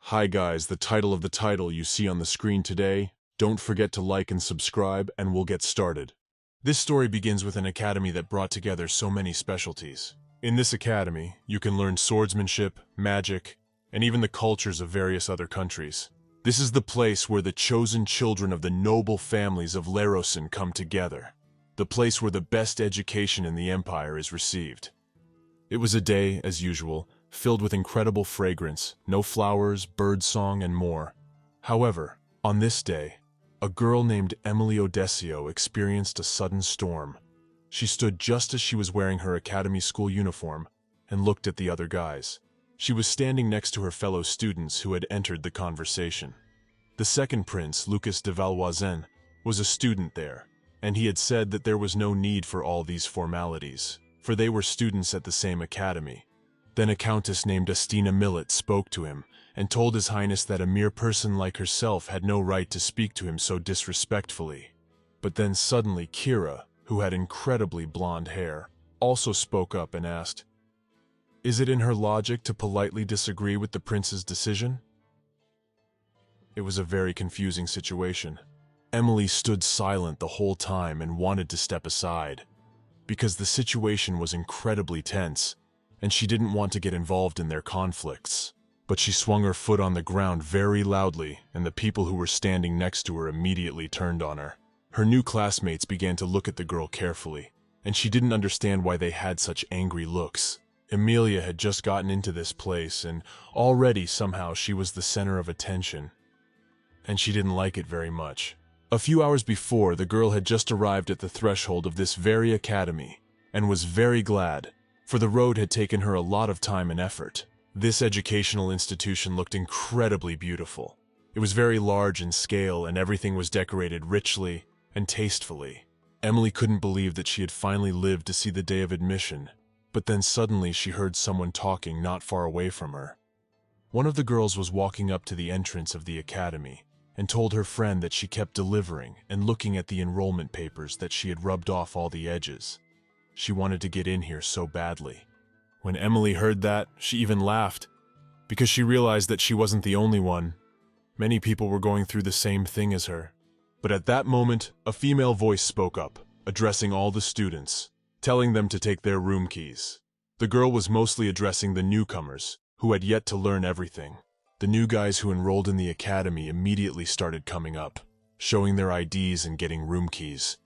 Hi guys, the title of the title you see on the screen today. Don't forget to like and subscribe and we'll get started. This story begins with an academy that brought together so many specialties. In this academy, you can learn swordsmanship, magic, and even the cultures of various other countries. This is the place where the chosen children of the noble families of Larosin come together. The place where the best education in the empire is received. It was a day, as usual, filled with incredible fragrance, no flowers, birdsong, and more. However, on this day, a girl named Emily Odessio experienced a sudden storm. She stood just as she was wearing her academy school uniform and looked at the other guys. She was standing next to her fellow students who had entered the conversation. The second prince, Lucas de Valoisen, was a student there, and he had said that there was no need for all these formalities, for they were students at the same academy. Then a countess named Astina Millet spoke to him and told His Highness that a mere person like herself had no right to speak to him so disrespectfully. But then suddenly Kira, who had incredibly blonde hair, also spoke up and asked, "Is it in her logic to politely disagree with the prince's decision?" It was a very confusing situation. Emily stood silent the whole time and wanted to step aside, because the situation was incredibly tense, and she didn't want to get involved in their conflicts. But she swung her foot on the ground very loudly, and the people who were standing next to her immediately turned on her. Her new classmates began to look at the girl carefully, and she didn't understand why they had such angry looks. Emilia had just gotten into this place, and already somehow she was the center of attention, and she didn't like it very much. A few hours before, the girl had just arrived at the threshold of this very academy, and was very glad, for the road had taken her a lot of time and effort. This educational institution looked incredibly beautiful. It was very large in scale, and everything was decorated richly and tastefully. Emily couldn't believe that she had finally lived to see the day of admission, but then suddenly she heard someone talking not far away from her. One of the girls was walking up to the entrance of the academy and told her friend that she kept delivering and looking at the enrollment papers that she had rubbed off all the edges. She wanted to get in here so badly. When Emily heard that, she even laughed, because she realized that she wasn't the only one. Many people were going through the same thing as her. But at that moment, a female voice spoke up, addressing all the students, telling them to take their room keys. The girl was mostly addressing the newcomers, who had yet to learn everything. The new guys who enrolled in the academy immediately started coming up, showing their IDs and getting room keys.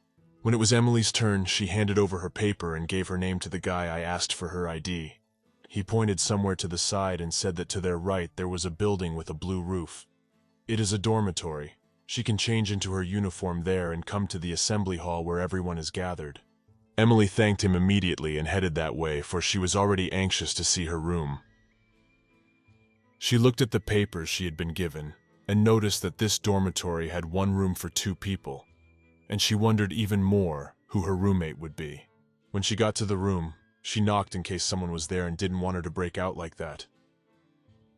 When it was Emily's turn, she handed over her paper and gave her name to the guy I asked for her ID. He pointed somewhere to the side and said that to their right there was a building with a blue roof. It is a dormitory. She can change into her uniform there and come to the assembly hall where everyone is gathered. Emily thanked him immediately and headed that way, for she was already anxious to see her room. She looked at the papers she had been given and noticed that this dormitory had one room for 2 people. And she wondered even more who her roommate would be. When she got to the room, she knocked in case someone was there and didn't want her to break out like that.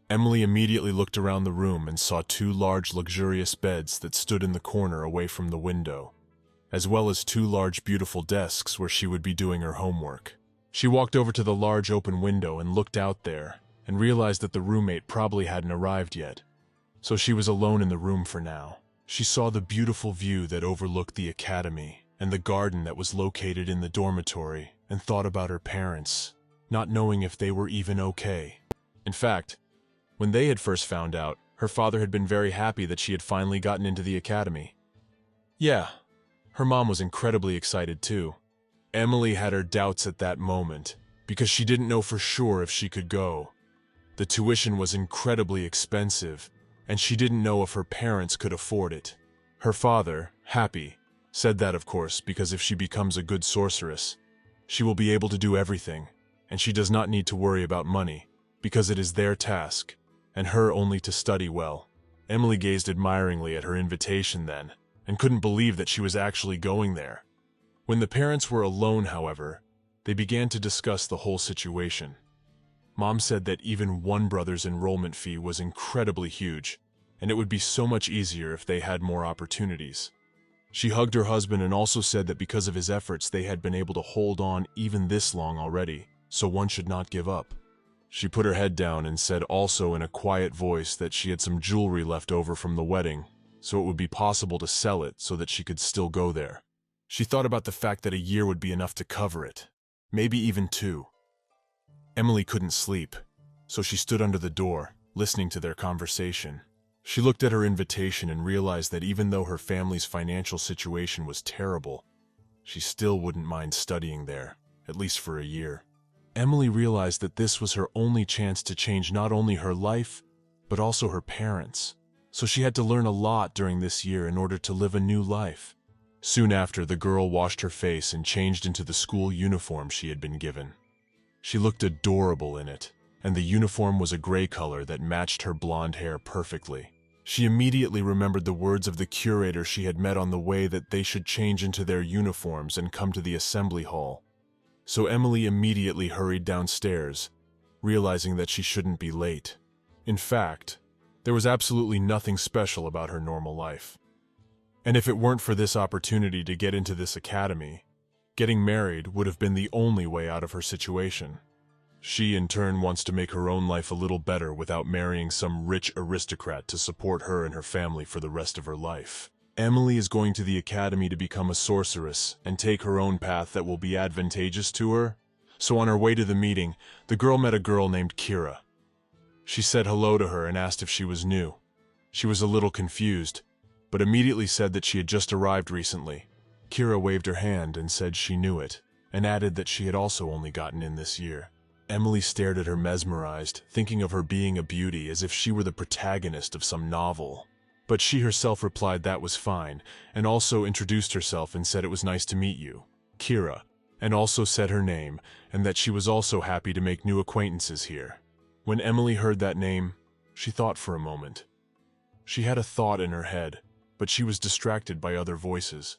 Emily immediately looked around the room and saw 2 large luxurious beds that stood in the corner away from the window, as well as 2 large beautiful desks where she would be doing her homework. She walked over to the large open window and looked out there, and realized that the roommate probably hadn't arrived yet. So she was alone in the room for now. She saw the beautiful view that overlooked the academy and the garden that was located in the dormitory, and thought about her parents, not knowing if they were even okay. In fact, when they had first found out, her father had been very happy that she had finally gotten into the academy. Yeah, her mom was incredibly excited too. Emily had her doubts at that moment, because she didn't know for sure if she could go. The tuition was incredibly expensive, and she didn't know if her parents could afford it. Her father, happy, said that of course, because if she becomes a good sorceress, she will be able to do everything, and she does not need to worry about money, because it is their task, and her only to study well. Emily gazed admiringly at her invitation then, and couldn't believe that she was actually going there. When the parents were alone, however, they began to discuss the whole situation. Mom said that even one brother's enrollment fee was incredibly huge, and it would be so much easier if they had more opportunities. She hugged her husband and also said that because of his efforts they had been able to hold on even this long already, so one should not give up. She put her head down and said also in a quiet voice that she had some jewelry left over from the wedding, so it would be possible to sell it so that she could still go there. She thought about the fact that a year would be enough to cover it, maybe even 2. Emily couldn't sleep, so she stood under the door, listening to their conversation. She looked at her invitation and realized that even though her family's financial situation was terrible, she still wouldn't mind studying there, at least for a year. Emily realized that this was her only chance to change not only her life, but also her parents. So she had to learn a lot during this year in order to live a new life. Soon after, the girl washed her face and changed into the school uniform she had been given. She looked adorable in it, and the uniform was a gray color that matched her blonde hair perfectly. She immediately remembered the words of the curator she had met on the way that they should change into their uniforms and come to the assembly hall. So Emily immediately hurried downstairs, realizing that she shouldn't be late. In fact, there was absolutely nothing special about her normal life. And if it weren't for this opportunity to get into this academy, getting married would have been the only way out of her situation. She, in turn, wants to make her own life a little better without marrying some rich aristocrat to support her and her family for the rest of her life. Emily is going to the academy to become a sorceress and take her own path that will be advantageous to her. So on her way to the meeting, the girl met a girl named Kira. She said hello to her and asked if she was new. She was a little confused, but immediately said that she had just arrived recently. Kira waved her hand and said she knew it, and added that she had also only gotten in this year. Emily stared at her mesmerized, thinking of her being a beauty as if she were the protagonist of some novel. But she herself replied that was fine, and also introduced herself and said it was nice to meet you, Kira, and also said her name, and that she was also happy to make new acquaintances here. When Emily heard that name, she thought for a moment. She had a thought in her head, but she was distracted by other voices.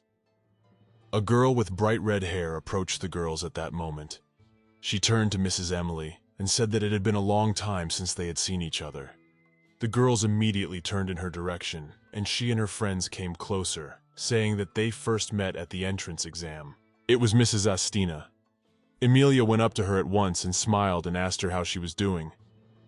A girl with bright red hair approached the girls at that moment. She turned to Mrs. Emily and said that it had been a long time since they had seen each other. The girls immediately turned in her direction, and she and her friends came closer, saying that they first met at the entrance exam. It was Mrs. Astina. Emilia went up to her at once and smiled and asked her how she was doing.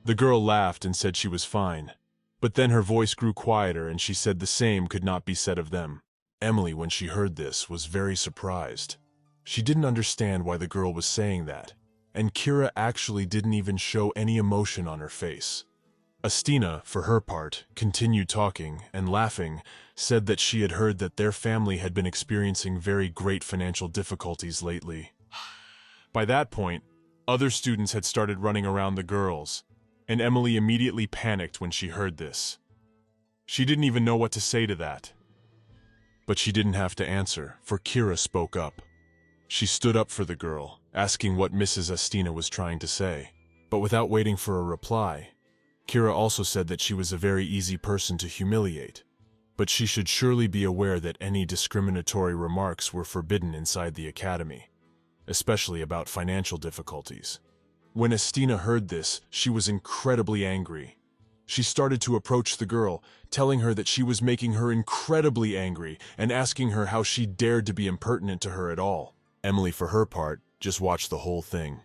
The girl laughed and said she was fine, but then her voice grew quieter and she said the same could not be said of them. Emily, when she heard this, was very surprised. She didn't understand why the girl was saying that, and Kira actually didn't even show any emotion on her face. Astina, for her part, continued talking and laughing, said that she had heard that their family had been experiencing very great financial difficulties lately. By that point, other students had started running around the girls, and Emily immediately panicked when she heard this. She didn't even know what to say to that. But she didn't have to answer, for Kira spoke up. She stood up for the girl, asking what Mrs. Astina was trying to say. But without waiting for a reply, Kira also said that she was a very easy person to humiliate, but she should surely be aware that any discriminatory remarks were forbidden inside the academy, especially about financial difficulties. When Astina heard this, she was incredibly angry. She started to approach the girl, telling her that she was making her incredibly angry and asking her how she dared to be impertinent to her at all. Emily, for her part, just watched the whole thing.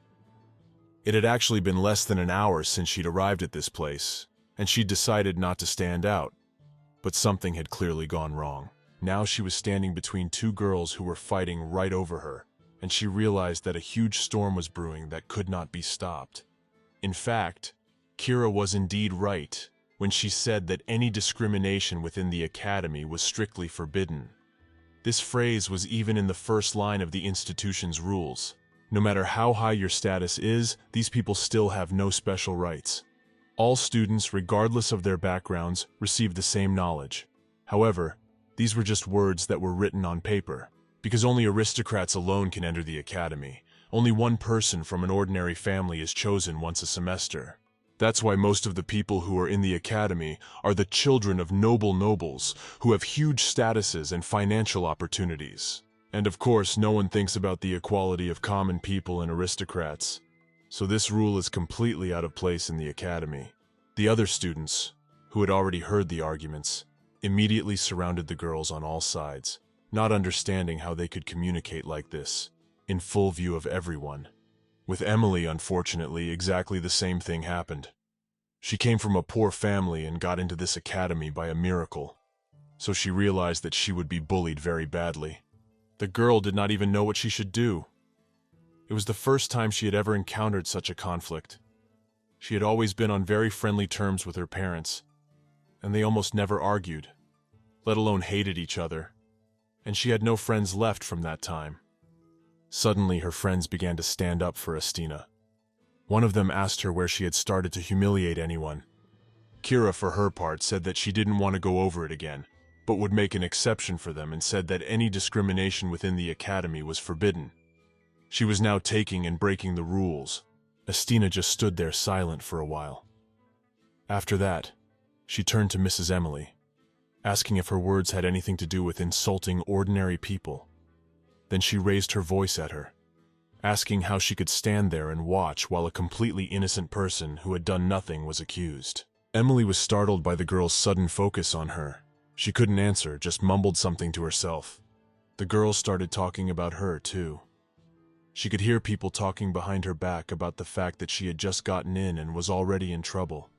It had actually been less than an hour since she'd arrived at this place, and she'd decided not to stand out. But something had clearly gone wrong. Now she was standing between two girls who were fighting right over her, and she realized that a huge storm was brewing that could not be stopped. In fact, Kira was indeed right when she said that any discrimination within the academy was strictly forbidden. This phrase was even in the first line of the institution's rules. No matter how high your status is, these people still have no special rights. All students, regardless of their backgrounds, receive the same knowledge. However, these were just words that were written on paper, because only aristocrats alone can enter the academy. Only one person from an ordinary family is chosen once a semester. That's why most of the people who are in the academy are the children of nobles who have huge statuses and financial opportunities. And of course, no one thinks about the equality of common people and aristocrats. So this rule is completely out of place in the academy. The other students, who had already heard the arguments, immediately surrounded the girls on all sides, not understanding how they could communicate like this, in full view of everyone. With Emily, unfortunately, exactly the same thing happened. She came from a poor family and got into this academy by a miracle, so she realized that she would be bullied very badly. The girl did not even know what she should do. It was the first time she had ever encountered such a conflict. She had always been on very friendly terms with her parents, and they almost never argued, let alone hated each other, and she had no friends left from that time. Suddenly, her friends began to stand up for Estina. One of them asked her where she had started to humiliate anyone. Kira, for her part, said that she didn't want to go over it again, but would make an exception for them and said that any discrimination within the academy was forbidden. She was now taking and breaking the rules. Estina just stood there silent for a while. After that, she turned to Mrs. Emily, asking if her words had anything to do with insulting ordinary people. Then she raised her voice at her, asking how she could stand there and watch while a completely innocent person who had done nothing was accused. Emily was startled by the girl's sudden focus on her. She couldn't answer, just mumbled something to herself. The girl started talking about her, too. She could hear people talking behind her back about the fact that she had just gotten in and was already in trouble.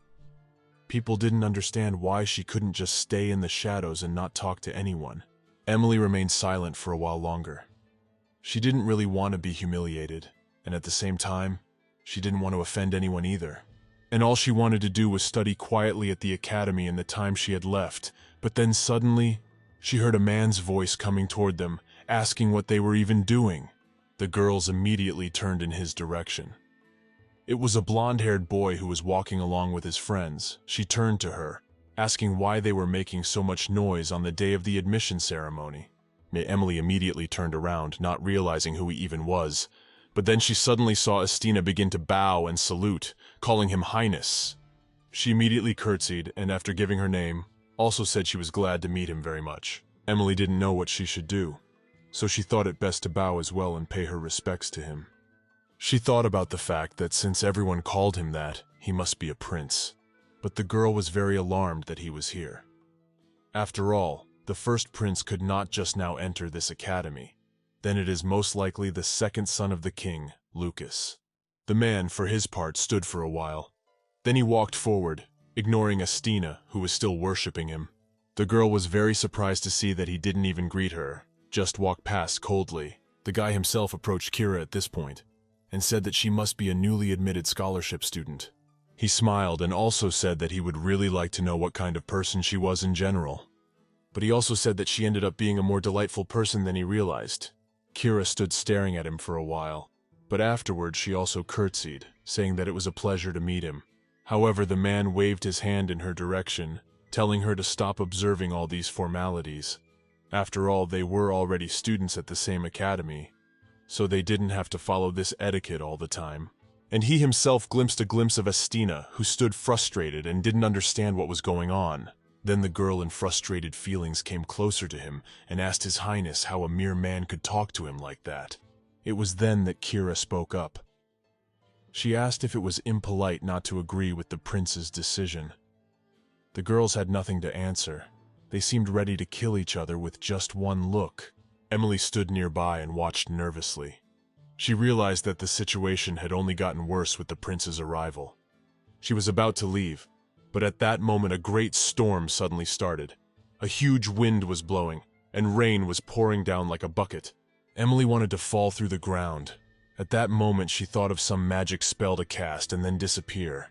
People didn't understand why she couldn't just stay in the shadows and not talk to anyone. Emily remained silent for a while longer. She didn't really want to be humiliated, and at the same time, she didn't want to offend anyone either. And all she wanted to do was study quietly at the academy in the time she had left, but then suddenly, she heard a man's voice coming toward them, asking what they were even doing. The girls immediately turned in his direction. It was a blonde-haired boy who was walking along with his friends. She turned to her, asking why they were making so much noise on the day of the admission ceremony. Emily immediately turned around, not realizing who he even was, but then she suddenly saw Estina begin to bow and salute, calling him Highness. She immediately curtsied, and after giving her name, also said she was glad to meet him very much. Emily didn't know what she should do, so she thought it best to bow as well and pay her respects to him. She thought about the fact that since everyone called him that, he must be a prince, but the girl was very alarmed that he was here. After all, the first prince could not just now enter this academy. Then it is most likely the second son of the king, Lucas. The man, for his part, stood for a while. Then he walked forward, ignoring Estina, who was still worshipping him. The girl was very surprised to see that he didn't even greet her, just walked past coldly. The guy himself approached Kira at this point, and said that she must be a newly admitted scholarship student. He smiled and also said that he would really like to know what kind of person she was in general. But he also said that she ended up being a more delightful person than he realized. Kira stood staring at him for a while, but afterwards she also curtsied, saying that it was a pleasure to meet him. However, the man waved his hand in her direction, telling her to stop observing all these formalities. After all, they were already students at the same academy, so they didn't have to follow this etiquette all the time. And he himself glimpsed a glimpse of Estina, who stood frustrated and didn't understand what was going on. Then the girl in frustrated feelings came closer to him and asked His Highness how a mere man could talk to him like that. It was then that Kira spoke up. She asked if it was impolite not to agree with the prince's decision. The girls had nothing to answer. They seemed ready to kill each other with just one look. Emily stood nearby and watched nervously. She realized that the situation had only gotten worse with the prince's arrival. She was about to leave, but at that moment a great storm suddenly started. A huge wind was blowing, and rain was pouring down like a bucket. Emily wanted to fall through the ground. At that moment she thought of some magic spell to cast and then disappear.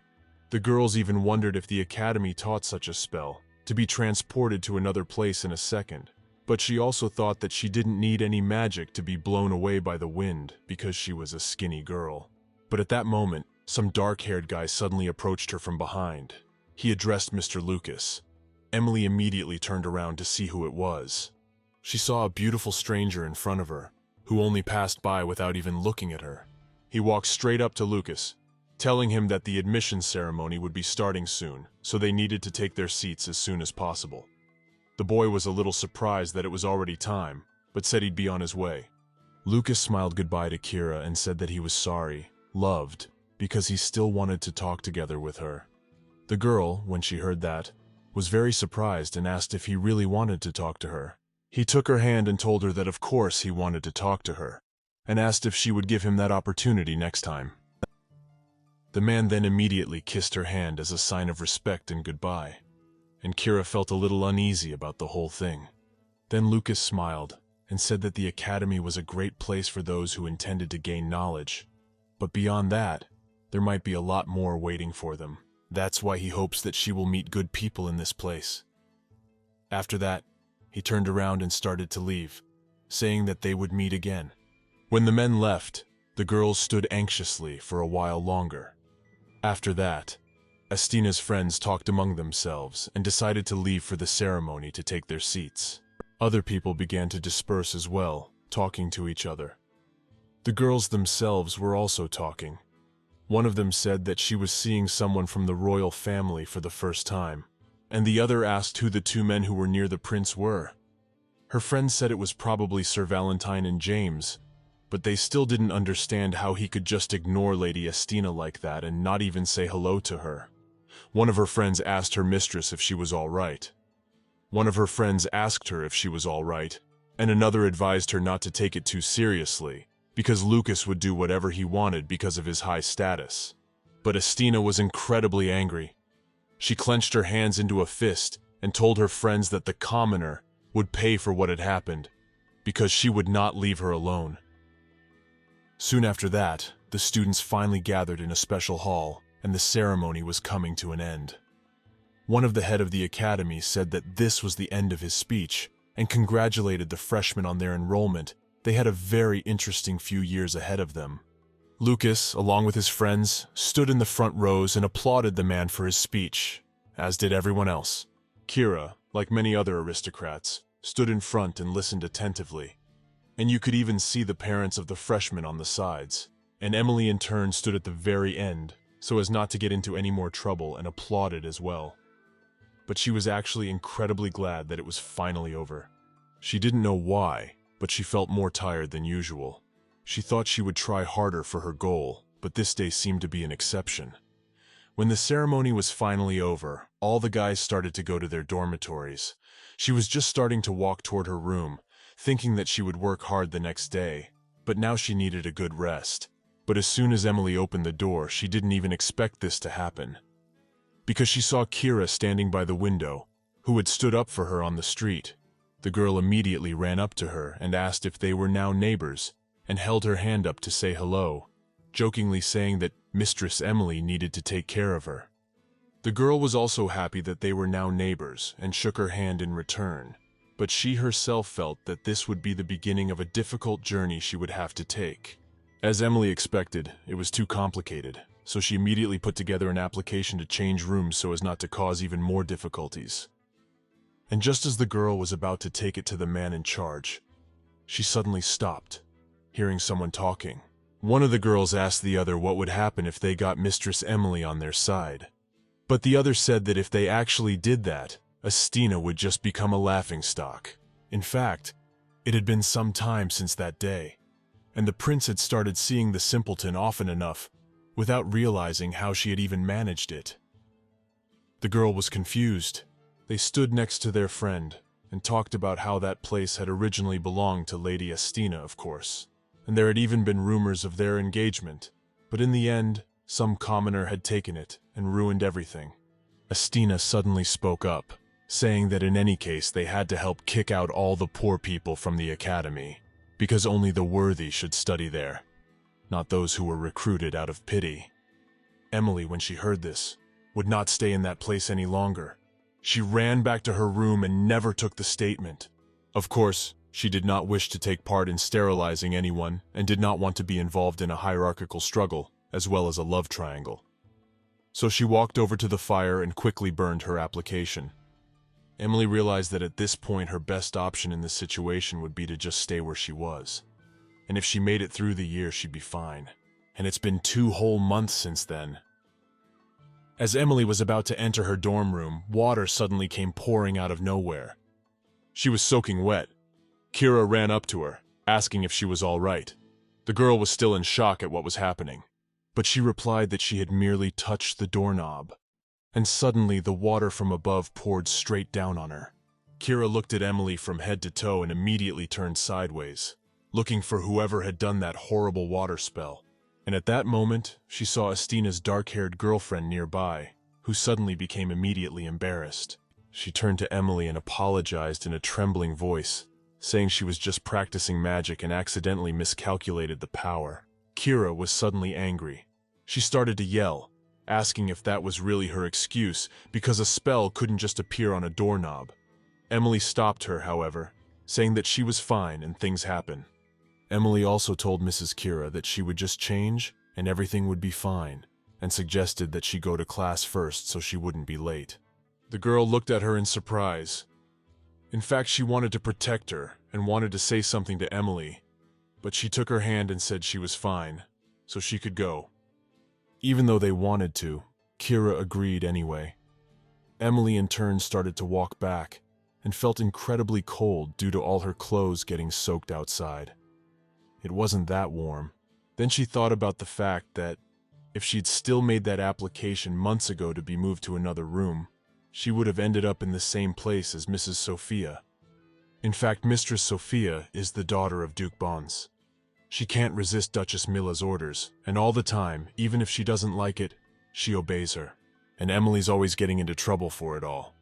The girls even wondered if the academy taught such a spell, to be transported to another place in a second. But she also thought that she didn't need any magic to be blown away by the wind because she was a skinny girl. But at that moment, some dark-haired guy suddenly approached her from behind. He addressed Mr. Lucas. Emily immediately turned around to see who it was. She saw a beautiful stranger in front of her, who only passed by without even looking at her. He walked straight up to Lucas, telling him that the admission ceremony would be starting soon, so they needed to take their seats as soon as possible. The boy was a little surprised that it was already time, but said he'd be on his way. Lucas smiled goodbye to Kira and said that he was sorry, loved, because he still wanted to talk together with her. The girl, when she heard that, was very surprised and asked if he really wanted to talk to her. He took her hand and told her that of course he wanted to talk to her. and asked if she would give him that opportunity next time. The man then immediately kissed her hand as a sign of respect and goodbye, and Kira felt a little uneasy about the whole thing. Then Lucas smiled and said that the academy was a great place for those who intended to gain knowledge, but beyond that, there might be a lot more waiting for them. That's why he hopes that she will meet good people in this place. After that, he turned around and started to leave, saying that they would meet again. When the men left, the girls stood anxiously for a while longer. After that, Astina's friends talked among themselves and decided to leave for the ceremony to take their seats. Other people began to disperse as well, talking to each other. The girls themselves were also talking. One of them said that she was seeing someone from the royal family for the first time, and the other asked who the two men who were near the prince were. Her friend said it was probably Sir Valentine and James, but they still didn't understand how he could just ignore Lady Astina like that and not even say hello to her. One of her friends asked her mistress if she was all right. One of her friends asked her if she was all right, and another advised her not to take it too seriously, because Lucas would do whatever he wanted because of his high status. But Astina was incredibly angry. She clenched her hands into a fist and told her friends that the commoner would pay for what had happened, because she would not leave her alone. Soon after that, the students finally gathered in a special hall, and the ceremony was coming to an end. One of the head of the academy said that this was the end of his speech, and congratulated the freshmen on their enrollment. They had a very interesting few years ahead of them. Lucas, along with his friends, stood in the front rows and applauded the man for his speech, as did everyone else. Kira, like many other aristocrats, stood in front and listened attentively, and you could even see the parents of the freshmen on the sides. And Emily in turn stood at the very end, so as not to get into any more trouble, and applauded as well. But she was actually incredibly glad that it was finally over. She didn't know why, but she felt more tired than usual. She thought she would try harder for her goal, but this day seemed to be an exception. When the ceremony was finally over, all the guys started to go to their dormitories. She was just starting to walk toward her room, thinking that she would work hard the next day, but now she needed a good rest. But as soon as Emily opened the door, she didn't even expect this to happen, because she saw Kira standing by the window, who had stood up for her on the street. The girl immediately ran up to her and asked if they were now neighbors, and held her hand up to say hello, jokingly saying that Mistress Emily needed to take care of her. The girl was also happy that they were now neighbors and shook her hand in return, but she herself felt that this would be the beginning of a difficult journey she would have to take. As Emily expected, it was too complicated, so she immediately put together an application to change rooms so as not to cause even more difficulties. And just as the girl was about to take it to the man in charge, she suddenly stopped, hearing someone talking. One of the girls asked the other what would happen if they got Mistress Emily on their side. But the other said that if they actually did that, Astina would just become a laughingstock. In fact, it had been some time since that day, and the prince had started seeing the simpleton often enough without realizing how she had even managed it. The girl was confused. They stood next to their friend and talked about how that place had originally belonged to Lady Astina, of course, and there had even been rumors of their engagement, but in the end, some commoner had taken it and ruined everything. Astina suddenly spoke up, saying that in any case they had to help kick out all the poor people from the academy, because only the worthy should study there, not those who were recruited out of pity. Emily, when she heard this, would not stay in that place any longer. She ran back to her room and never took the statement. Of course, she did not wish to take part in sterilizing anyone and did not want to be involved in a hierarchical struggle, as well as a love triangle. So she walked over to the fire and quickly burned her application. Emily realized that at this point her best option in this situation would be to just stay where she was. And if she made it through the year, she'd be fine. And it's been 2 whole months since then. As Emily was about to enter her dorm room, water suddenly came pouring out of nowhere. She was soaking wet. Kira ran up to her, asking if she was all right. The girl was still in shock at what was happening, but she replied that she had merely touched the doorknob. And suddenly the water from above poured straight down on her. Kira looked at Emily from head to toe and immediately turned sideways. looking for whoever had done that horrible water spell. And at that moment, she saw Astina's dark-haired girlfriend nearby, who suddenly became immediately embarrassed. She turned to Emily and apologized in a trembling voice, saying she was just practicing magic and accidentally miscalculated the power. Kira was suddenly angry. She started to yell, asking if that was really her excuse, because a spell couldn't just appear on a doorknob. Emily stopped her, however, saying that she was fine and things happen. Emily also told Mrs. Kira that she would just change and everything would be fine, and suggested that she go to class first so she wouldn't be late. The girl looked at her in surprise. In fact, she wanted to protect her and wanted to say something to Emily, but she took her hand and said she was fine, so she could go. Even though they wanted to, Kira agreed anyway. Emily in turn started to walk back and felt incredibly cold due to all her clothes getting soaked outside. It wasn't that warm. Then she thought about the fact that if she'd still made that application months ago to be moved to another room, she would have ended up in the same place as Mrs. Sophia. In fact, Mistress Sophia is the daughter of Duke Bons. She can't resist Duchess Milla's orders, and all the time, even if she doesn't like it, she obeys her. And Emily's always getting into trouble for it all.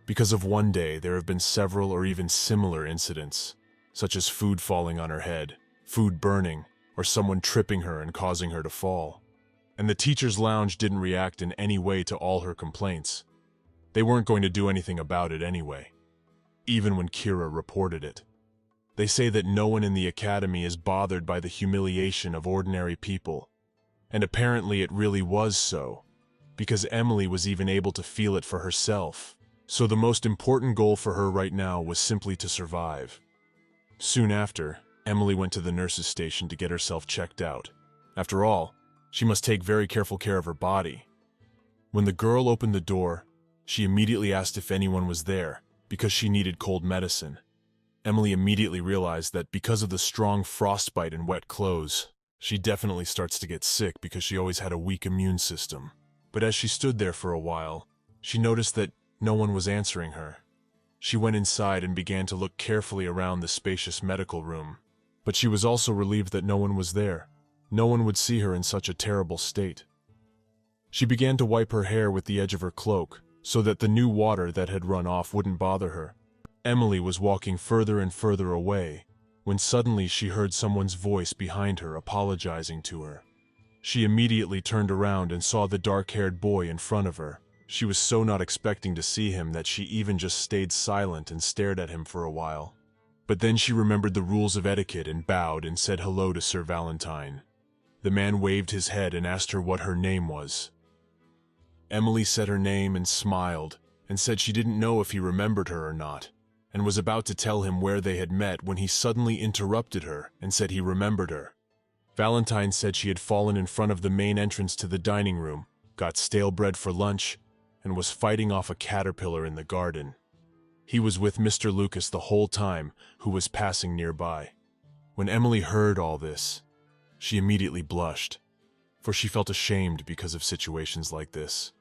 Because of one day, there have been several or even similar incidents, such as food falling on her head, food burning, or someone tripping her and causing her to fall. And the teacher's lounge didn't react in any way to all her complaints. They weren't going to do anything about it anyway, even when Kira reported it. They say that no one in the academy is bothered by the humiliation of ordinary people, and apparently it really was so, because Emily was even able to feel it for herself. So the most important goal for her right now was simply to survive. Soon after, Emily went to the nurse's station to get herself checked out. After all, she must take very careful care of her body. When the girl opened the door, she immediately asked if anyone was there, because she needed cold medicine. Emily immediately realized that because of the strong frostbite and wet clothes, she definitely starts to get sick because she always had a weak immune system. But as she stood there for a while, she noticed that no one was answering her. She went inside and began to look carefully around the spacious medical room. But she was also relieved that no one was there. No one would see her in such a terrible state. She began to wipe her hair with the edge of her cloak, so that the new water that had run off wouldn't bother her. Emily was walking further and further away, when suddenly she heard someone's voice behind her apologizing to her. She immediately turned around and saw the dark-haired boy in front of her. She was so not expecting to see him that she even just stayed silent and stared at him for a while. But then she remembered the rules of etiquette and bowed and said hello to Sir Valentine. The man waved his head and asked her what her name was. Emily said her name and smiled, and said she didn't know if he remembered her or not, and was about to tell him where they had met when he suddenly interrupted her and said he remembered her. Valentine said she had fallen in front of the main entrance to the dining room, got stale bread for lunch, and was fighting off a caterpillar in the garden. He was with Mr. Lucas the whole time, who was passing nearby. When Emily heard all this, she immediately blushed, for she felt ashamed because of situations like this.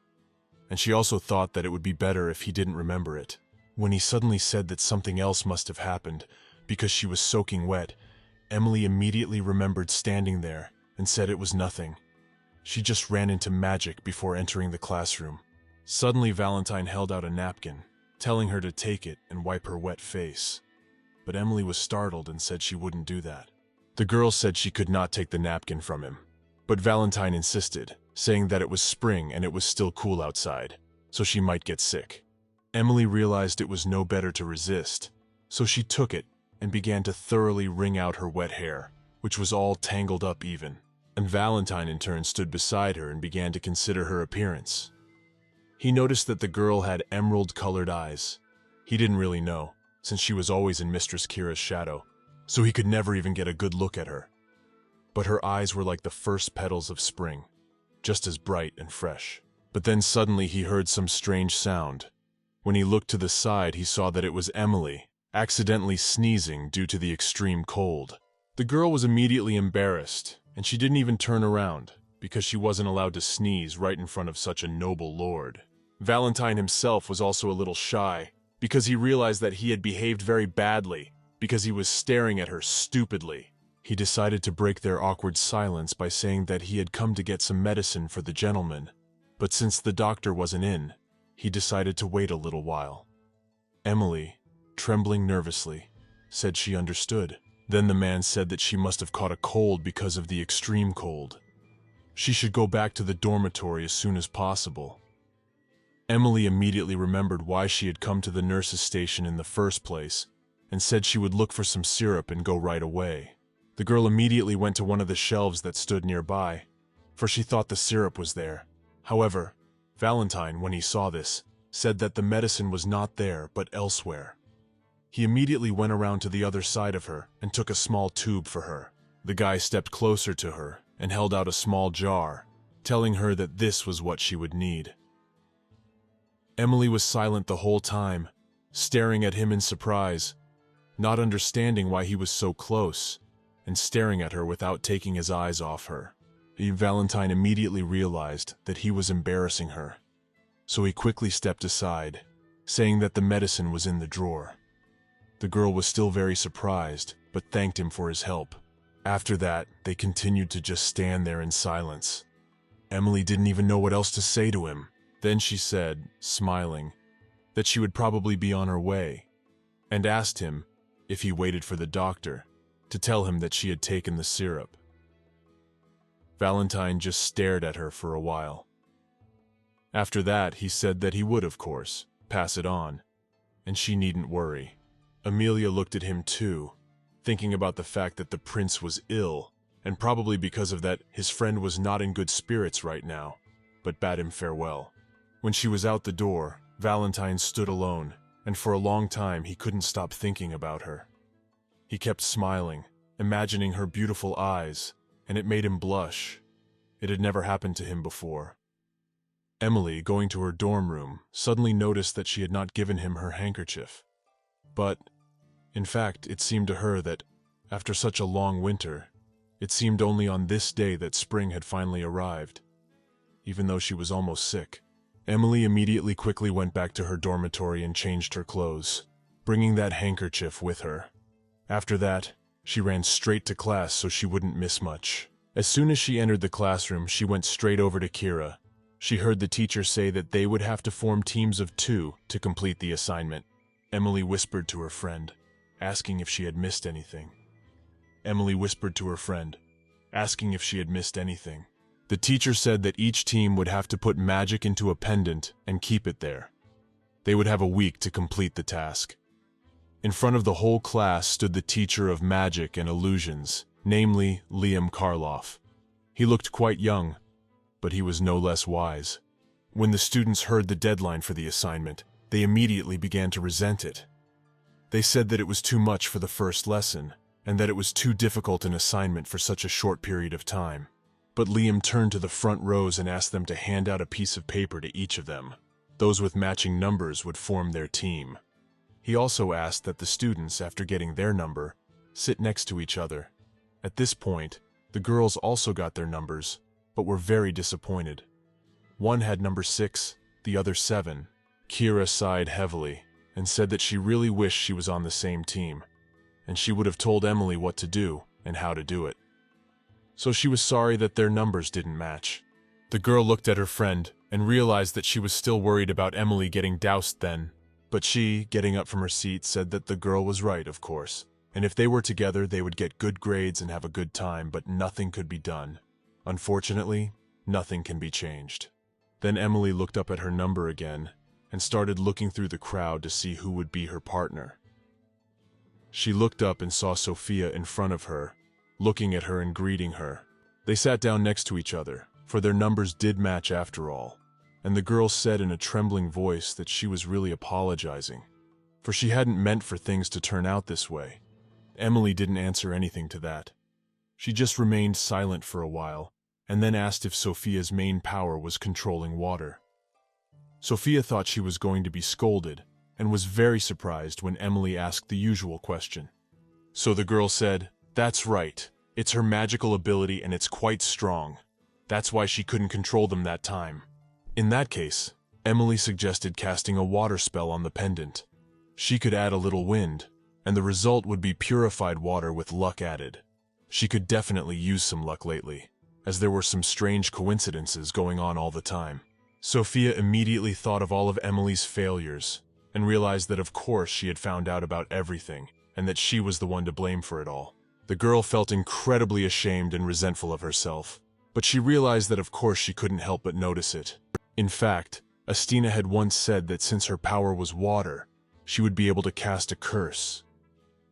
And she also thought that it would be better if he didn't remember it. When he suddenly said that something else must have happened, because she was soaking wet, Emily immediately remembered standing there and said it was nothing. She just ran into magic before entering the classroom. Suddenly Valentine held out a napkin, telling her to take it and wipe her wet face. But Emily was startled and said she wouldn't do that. The girl said she could not take the napkin from him, but Valentine insisted, saying that it was spring and it was still cool outside, so she might get sick. Emily realized it was no better to resist, so she took it and began to thoroughly wring out her wet hair, which was all tangled up even. And Valentine in turn stood beside her and began to consider her appearance. He noticed that the girl had emerald-colored eyes. He didn't really know, since she was always in Mistress Kira's shadow, so he could never even get a good look at her. But her eyes were like the first petals of spring, just as bright and fresh. But then suddenly he heard some strange sound. When he looked to the side, he saw that it was Emily, accidentally sneezing due to the extreme cold. The girl was immediately embarrassed, and she didn't even turn around, because she wasn't allowed to sneeze right in front of such a noble lord. Valentine himself was also a little shy, because he realized that he had behaved very badly, because he was staring at her stupidly. He decided to break their awkward silence by saying that he had come to get some medicine for the gentleman, but since the doctor wasn't in, he decided to wait a little while. Emily, trembling nervously, said she understood. Then the man said that she must have caught a cold because of the extreme cold. She should go back to the dormitory as soon as possible. Emily immediately remembered why she had come to the nurse's station in the first place, and said she would look for some syrup and go right away. The girl immediately went to one of the shelves that stood nearby, for she thought the syrup was there. However, Valentine, when he saw this, said that the medicine was not there but elsewhere. He immediately went around to the other side of her and took a small tube for her. The guy stepped closer to her and held out a small jar, telling her that this was what she would need. Emily was silent the whole time, staring at him in surprise, not understanding why he was so close, and staring at her without taking his eyes off her. Valentine immediately realized that he was embarrassing her, so he quickly stepped aside, saying that the medicine was in the drawer. The girl was still very surprised, but thanked him for his help. After that, they continued to just stand there in silence. Emily didn't even know what else to say to him. Then she said, smiling, that she would probably be on her way, and asked him, if he waited for the doctor, to tell him that she had taken the syrup. Valentine just stared at her for a while. After that, he said that he would, of course, pass it on, and she needn't worry. Amelia looked at him too, thinking about the fact that the prince was ill, and probably because of that his friend was not in good spirits right now, but bade him farewell. When she was out the door, Valentine stood alone, and for a long time he couldn't stop thinking about her. He kept smiling, imagining her beautiful eyes, and it made him blush. It had never happened to him before. Emily, going to her dorm room, suddenly noticed that she had not given him her handkerchief. But, in fact, it seemed to her that, after such a long winter, it seemed only on this day that spring had finally arrived, even though she was almost sick. Emily immediately quickly went back to her dormitory and changed her clothes, bringing that handkerchief with her. After that, she ran straight to class so she wouldn't miss much. As soon as she entered the classroom, she went straight over to Kira. She heard the teacher say that they would have to form teams of 2 to complete the assignment. Emily whispered to her friend, asking if she had missed anything. Emily whispered to her friend, asking if she had missed anything. The teacher said that each team would have to put magic into a pendant and keep it there. They would have a week to complete the task. In front of the whole class stood the teacher of magic and illusions, namely Liam Karloff. He looked quite young, but he was no less wise. When the students heard the deadline for the assignment, they immediately began to resent it. They said that it was too much for the first lesson, and that it was too difficult an assignment for such a short period of time. But Liam turned to the front rows and asked them to hand out a piece of paper to each of them. Those with matching numbers would form their team. He also asked that the students, after getting their number, sit next to each other. At this point, the girls also got their numbers, but were very disappointed. One had number 6, the other 7. Kira sighed heavily and said that she really wished she was on the same team, and she would have told Emily what to do and how to do it. So she was sorry that their numbers didn't match. The girl looked at her friend and realized that she was still worried about Emily getting doused then, but she, getting up from her seat, said that the girl was right, of course, and if they were together they would get good grades and have a good time, but nothing could be done. Unfortunately, nothing can be changed. Then Emily looked up at her number again and started looking through the crowd to see who would be her partner. She looked up and saw Sophia in front of her, looking at her and greeting her. They sat down next to each other, for their numbers did match after all, and the girl said in a trembling voice that she was really apologizing, for she hadn't meant for things to turn out this way. Emily didn't answer anything to that. She just remained silent for a while, and then asked if Sophia's main power was controlling water. Sophia thought she was going to be scolded, and was very surprised when Emily asked the usual question. So the girl said, "That's right, it's her magical ability and it's quite strong. That's why she couldn't control them that time." In that case, Emily suggested casting a water spell on the pendant. She could add a little wind, and the result would be purified water with luck added. She could definitely use some luck lately, as there were some strange coincidences going on all the time. Sophia immediately thought of all of Emily's failures, and realized that of course she had found out about everything, and that she was the one to blame for it all. The girl felt incredibly ashamed and resentful of herself, but she realized that of course she couldn't help but notice it. In fact, Astina had once said that since her power was water, she would be able to cast a curse.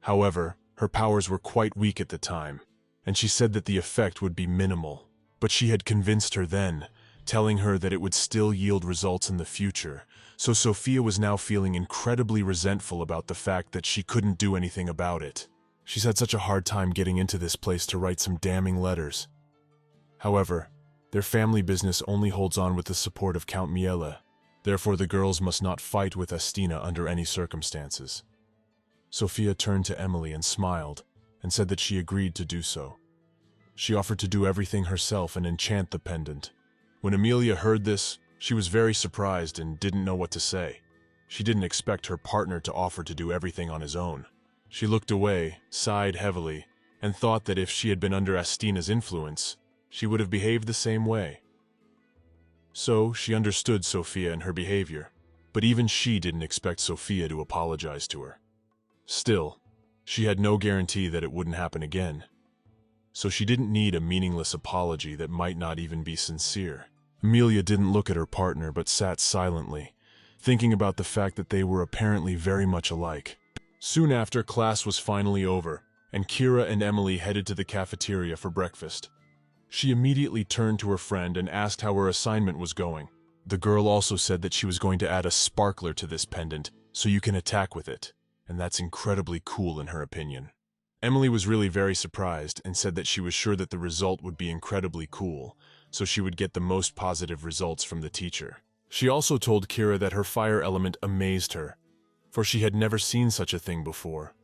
However, her powers were quite weak at the time, and she said that the effect would be minimal. But she had convinced her then, telling her that it would still yield results in the future, so Sophia was now feeling incredibly resentful about the fact that she couldn't do anything about it. She's had such a hard time getting into this place to write some damning letters. However, their family business only holds on with the support of Count Miele, therefore the girls must not fight with Astina under any circumstances. Sophia turned to Emily and smiled, and said that she agreed to do so. She offered to do everything herself and enchant the pendant. When Amelia heard this, she was very surprised and didn't know what to say. She didn't expect her partner to offer to do everything on his own. She looked away, sighed heavily, and thought that if she had been under Astina's influence, she would have behaved the same way. So she understood Sophia and her behavior, but even she didn't expect Sophia to apologize to her. Still, she had no guarantee that it wouldn't happen again. So she didn't need a meaningless apology that might not even be sincere. Amelia didn't look at her partner but sat silently, thinking about the fact that they were apparently very much alike. Soon after, class was finally over, and Kira and Emily headed to the cafeteria for breakfast. She immediately turned to her friend and asked how her assignment was going. The girl also said that she was going to add a sparkler to this pendant so you can attack with it, and that's incredibly cool in her opinion. Emily was really very surprised and said that she was sure that the result would be incredibly cool, so she would get the most positive results from the teacher. She also told Kira that her fire element amazed her, for she had never seen such a thing before.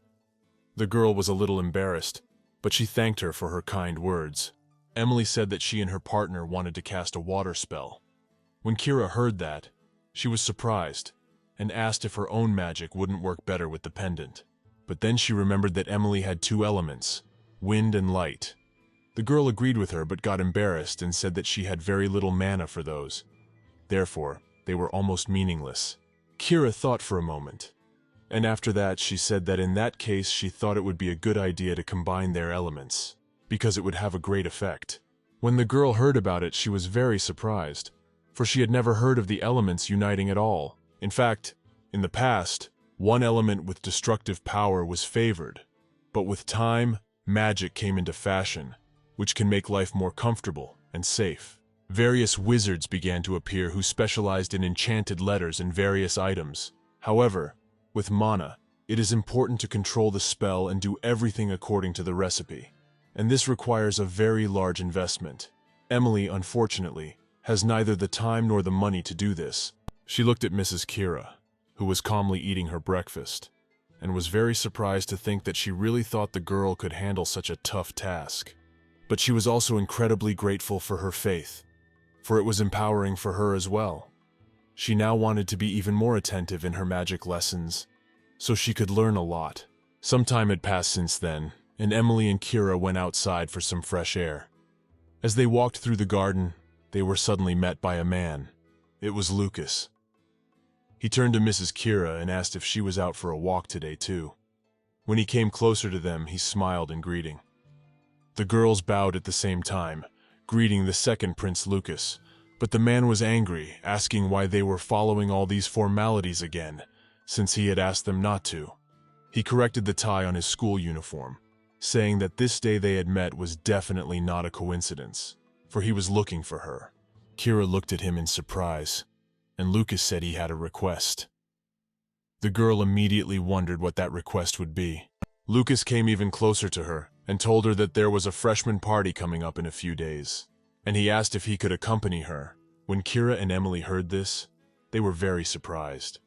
The girl was a little embarrassed, but she thanked her for her kind words. Emily said that she and her partner wanted to cast a water spell. When Kira heard that, she was surprised and asked if her own magic wouldn't work better with the pendant. But then she remembered that Emily had two elements, wind and light. The girl agreed with her but got embarrassed and said that she had very little mana for those. Therefore, they were almost meaningless. Kira thought for a moment, and after that she said that in that case she thought it would be a good idea to combine their elements, because it would have a great effect. When the girl heard about it, she was very surprised, for she had never heard of the elements uniting at all. In fact, in the past, one element with destructive power was favored, but with time, magic came into fashion, which can make life more comfortable and safe. Various wizards began to appear who specialized in enchanted letters and various items. However, with mana, it is important to control the spell and do everything according to the recipe, and this requires a very large investment. Emily, unfortunately, has neither the time nor the money to do this. She looked at Mrs. Kira, who was calmly eating her breakfast, and was very surprised to think that she really thought the girl could handle such a tough task. But she was also incredibly grateful for her faith, for it was empowering for her as well. She now wanted to be even more attentive in her magic lessons, so she could learn a lot. Some time had passed since then, and Emily and Kira went outside for some fresh air. As they walked through the garden, they were suddenly met by a man. It was Lucas. He turned to Mrs. Kira and asked if she was out for a walk today too. When he came closer to them, he smiled in greeting. The girls bowed at the same time, greeting the second Prince Lucas, but the man was angry, asking why they were following all these formalities again, since he had asked them not to. He corrected the tie on his school uniform, saying that this day they had met was definitely not a coincidence, for he was looking for her. Kira looked at him in surprise, and Lucas said he had a request. The girl immediately wondered what that request would be. Lucas came even closer to her and told her that there was a freshman party coming up in a few days, and he asked if he could accompany her. When Kira and Emily heard this, they were very surprised.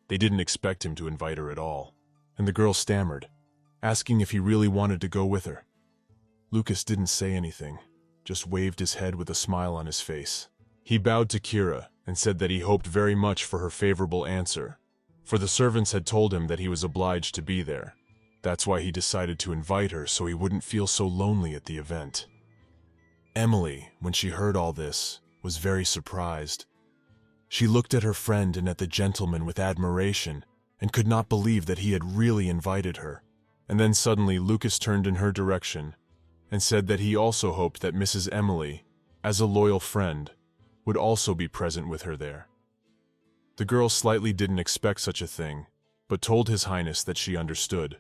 They didn't expect him to invite her at all, and the girl stammered, asking if he really wanted to go with her. Lucas didn't say anything, just waved his head with a smile on his face. He bowed to Kira and said that he hoped very much for her favorable answer, for the servants had told him that he was obliged to be there. That's why he decided to invite her so he wouldn't feel so lonely at the event. Emily, when she heard all this, was very surprised. She looked at her friend and at the gentleman with admiration and could not believe that he had really invited her. And then suddenly Lucas turned in her direction and said that he also hoped that Mrs. Emily, as a loyal friend, would also be present with her there. The girl slightly didn't expect such a thing, but told His Highness that she understood.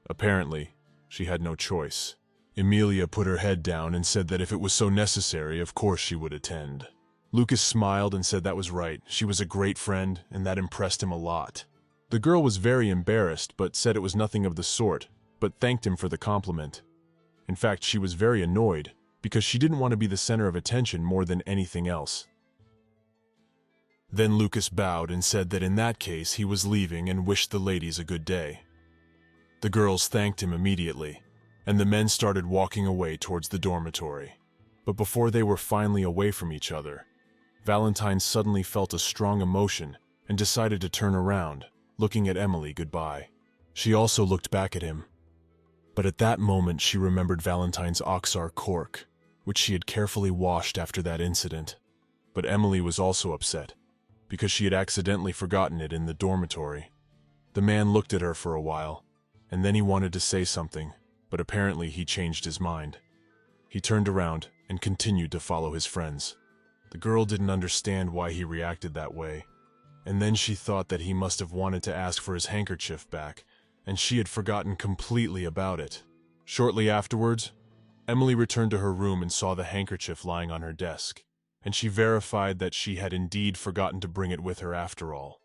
Apparently, she had no choice. Emilia put her head down and said that if it was so necessary, of course she would attend. Lucas smiled and said that was right. She was a great friend, and that impressed him a lot. The girl was very embarrassed, but said it was nothing of the sort, but thanked him for the compliment. In fact, she was very annoyed, because she didn't want to be the center of attention more than anything else. Then Lucas bowed and said that in that case he was leaving and wished the ladies a good day. The girls thanked him immediately, and the men started walking away towards the dormitory. But before they were finally away from each other, Valentine suddenly felt a strong emotion and decided to turn around, looking at Emily goodbye. She also looked back at him. But at that moment she remembered Valentine's oxar cork, which she had carefully washed after that incident. But Emily was also upset, because she had accidentally forgotten it in the dormitory. The man looked at her for a while, and then he wanted to say something, but apparently he changed his mind. He turned around and continued to follow his friends. The girl didn't understand why he reacted that way, and then she thought that he must have wanted to ask for his handkerchief back, and she had forgotten completely about it. Shortly afterwards, Emily returned to her room and saw the handkerchief lying on her desk, and she verified that she had indeed forgotten to bring it with her after all.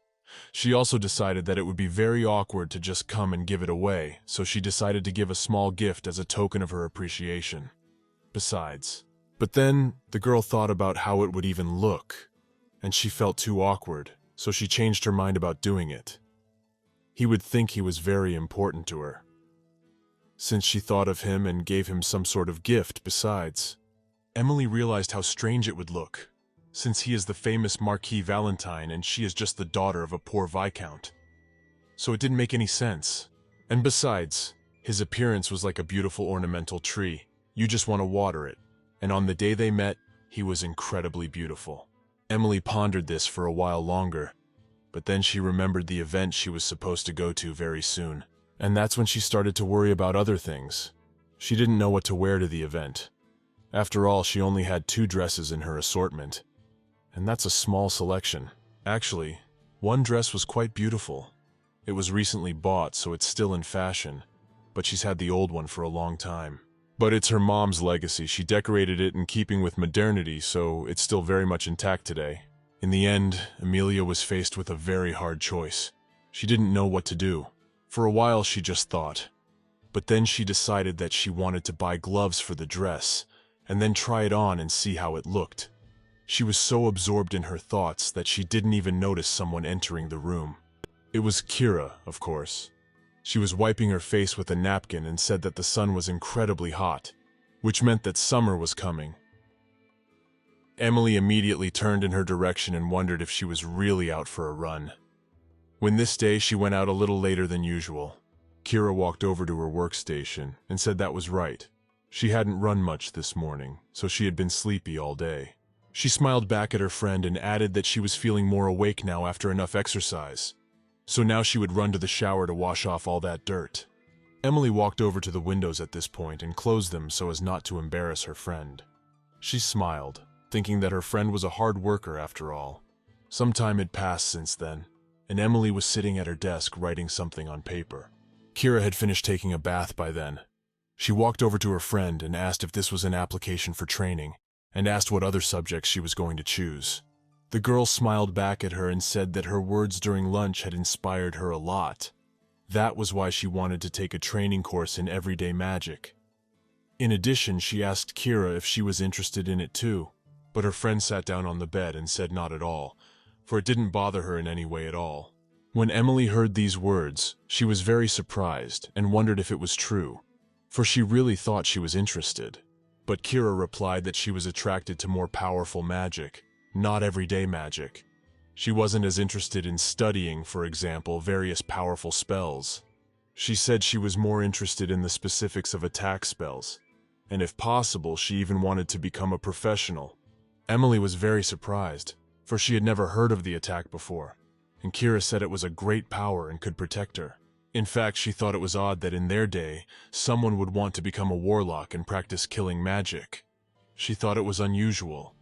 She also decided that it would be very awkward to just come and give it away, so she decided to give a small gift as a token of her appreciation. But then the girl thought about how it would even look, and she felt too awkward, so she changed her mind about doing it. He would think he was very important to her, since she thought of him and gave him some sort of gift besides. Emily realized how strange it would look, since he is the famous Marquis Valentine and she is just the daughter of a poor viscount. So it didn't make any sense. And besides, his appearance was like a beautiful ornamental tree. You just want to water it. And on the day they met, he was incredibly beautiful. Emily pondered this for a while longer, but then she remembered the event she was supposed to go to very soon. And that's when she started to worry about other things. She didn't know what to wear to the event. After all, she only had 2 dresses in her assortment, and that's a small selection. Actually, one dress was quite beautiful. It was recently bought, so it's still in fashion, but she's had the old one for a long time. But it's her mom's legacy. She decorated it in keeping with modernity, so it's still very much intact today. In the end, Emilia was faced with a very hard choice. She didn't know what to do. For a while she just thought. But then she decided that she wanted to buy gloves for the dress, and then try it on and see how it looked. She was so absorbed in her thoughts that she didn't even notice someone entering the room. It was Kira, of course. She was wiping her face with a napkin and said that the sun was incredibly hot, which meant that summer was coming. Emily immediately turned in her direction and wondered if she was really out for a run. When this day she went out a little later than usual, Kira walked over to her workstation and said that was right. She hadn't run much this morning, so she had been sleepy all day. She smiled back at her friend and added that she was feeling more awake now after enough exercise, so now she would run to the shower to wash off all that dirt. Emily walked over to the windows at this point and closed them so as not to embarrass her friend. She smiled, thinking that her friend was a hard worker after all. Some time had passed since then, and Emily was sitting at her desk writing something on paper. Kira had finished taking a bath by then. She walked over to her friend and asked if this was an application for training, and asked what other subjects she was going to choose. The girl smiled back at her and said that her words during lunch had inspired her a lot. That was why she wanted to take a training course in everyday magic. In addition, she asked Kira if she was interested in it too, but her friend sat down on the bed and said not at all, for it didn't bother her in any way at all. When Emily heard these words, she was very surprised and wondered if it was true, for she really thought she was interested. But Kira replied that she was attracted to more powerful magic, not everyday magic. She wasn't as interested in studying, for example, various powerful spells. She said she was more interested in the specifics of attack spells, and if possible, she even wanted to become a professional. Emily was very surprised, for she had never heard of the attack before, and Kira said it was a great power and could protect her. In fact, she thought it was odd that in their day, someone would want to become a warlock and practice killing magic. She thought it was unusual.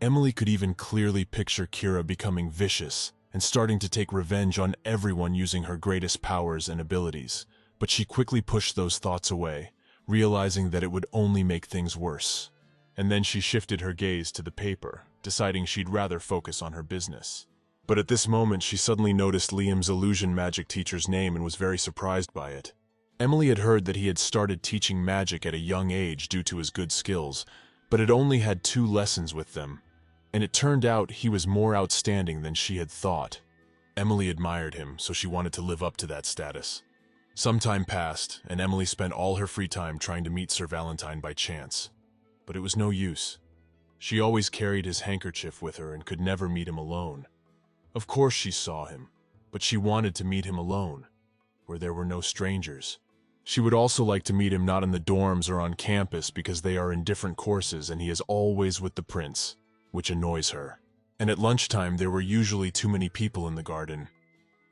Emily could even clearly picture Kira becoming vicious and starting to take revenge on everyone using her greatest powers and abilities, but she quickly pushed those thoughts away, realizing that it would only make things worse. And then she shifted her gaze to the paper, deciding she'd rather focus on her business. But at this moment, she suddenly noticed Liam's illusion magic teacher's name and was very surprised by it. Emily had heard that he had started teaching magic at a young age due to his good skills, but had only had 2 lessons with them, and it turned out he was more outstanding than she had thought. Emily admired him, so she wanted to live up to that status. Some time passed, and Emily spent all her free time trying to meet Sir Valentine by chance. But it was no use. She always carried his handkerchief with her and could never meet him alone. Of course she saw him, but she wanted to meet him alone, where there were no strangers. She would also like to meet him not in the dorms or on campus because they are in different courses and he is always with the prince, which annoys her. And at lunchtime there were usually too many people in the garden.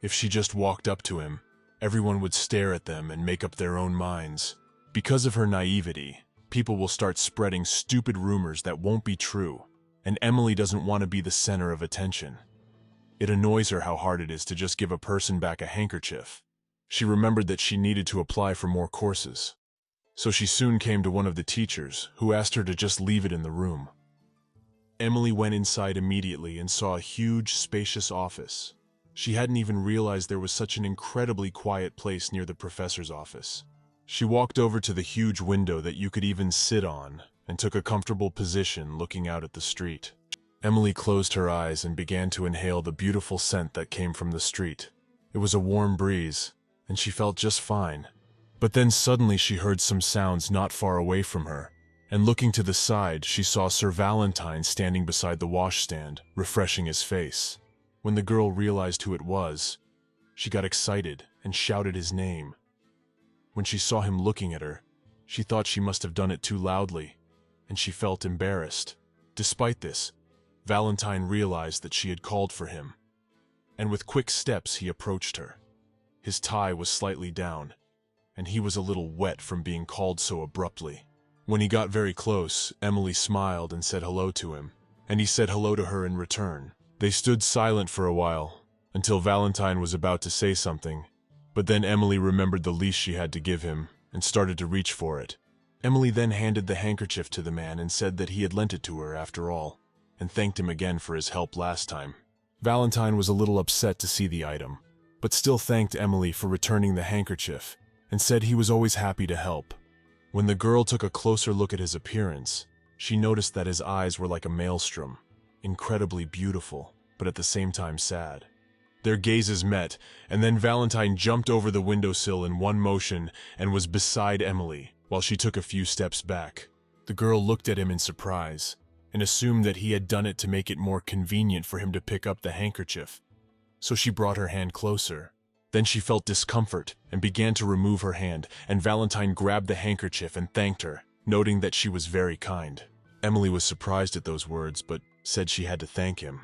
If she just walked up to him, everyone would stare at them and make up their own minds. Because of her naivety, people will start spreading stupid rumors that won't be true, and Emily doesn't want to be the center of attention. It annoys her how hard it is to just give a person back a handkerchief. She remembered that she needed to apply for more courses. So she soon came to one of the teachers, who asked her to just leave it in the room. Emily went inside immediately and saw a huge, spacious office. She hadn't even realized there was such an incredibly quiet place near the professor's office. She walked over to the huge window that you could even sit on and took a comfortable position looking out at the street. Emily closed her eyes and began to inhale the beautiful scent that came from the street. It was a warm breeze, and she felt just fine. But then suddenly she heard some sounds not far away from her, and looking to the side, she saw Sir Valentine standing beside the washstand, refreshing his face. When the girl realized who it was, she got excited and shouted his name. When she saw him looking at her, she thought she must have done it too loudly, and she felt embarrassed. Despite this, Valentine realized that she had called for him, and with quick steps he approached her. His tie was slightly down, and he was a little wet from being called so abruptly. When he got very close, Emily smiled and said hello to him, and he said hello to her in return. They stood silent for a while, until Valentine was about to say something, but then Emily remembered the leash she had to give him, and started to reach for it. Emily then handed the handkerchief to the man and said that he had lent it to her after all, and thanked him again for his help last time. Valentine was a little upset to see the item, but still thanked Emily for returning the handkerchief, and said he was always happy to help. When the girl took a closer look at his appearance, she noticed that his eyes were like a maelstrom, incredibly beautiful, but at the same time sad. Their gazes met, and then Valentine jumped over the windowsill in one motion and was beside Emily, while she took a few steps back. The girl looked at him in surprise, and assumed that he had done it to make it more convenient for him to pick up the handkerchief. So she brought her hand closer. Then she felt discomfort and began to remove her hand, and Valentine grabbed the handkerchief and thanked her, noting that she was very kind. Emily was surprised at those words, but said she had to thank him.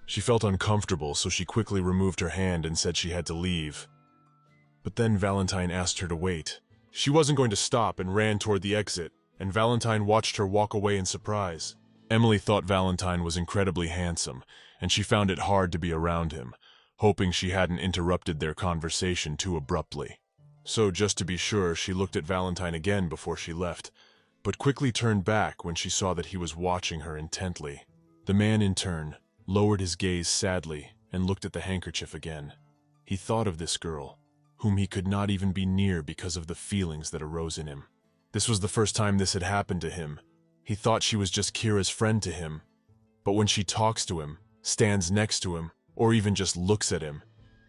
She felt uncomfortable, so she quickly removed her hand and said she had to leave. But then Valentine asked her to wait. She wasn't going to stop and ran toward the exit, and Valentine watched her walk away in surprise. Emily thought Valentine was incredibly handsome, and she found it hard to be around him, hoping she hadn't interrupted their conversation too abruptly. So just to be sure, she looked at Valentine again before she left, but quickly turned back when she saw that he was watching her intently. The man, in turn, lowered his gaze sadly and looked at the handkerchief again. He thought of this girl, whom he could not even be near because of the feelings that arose in him. This was the first time this had happened to him. He thought she was just Kira's friend to him, but when she talks to him, stands next to him, or even just looks at him,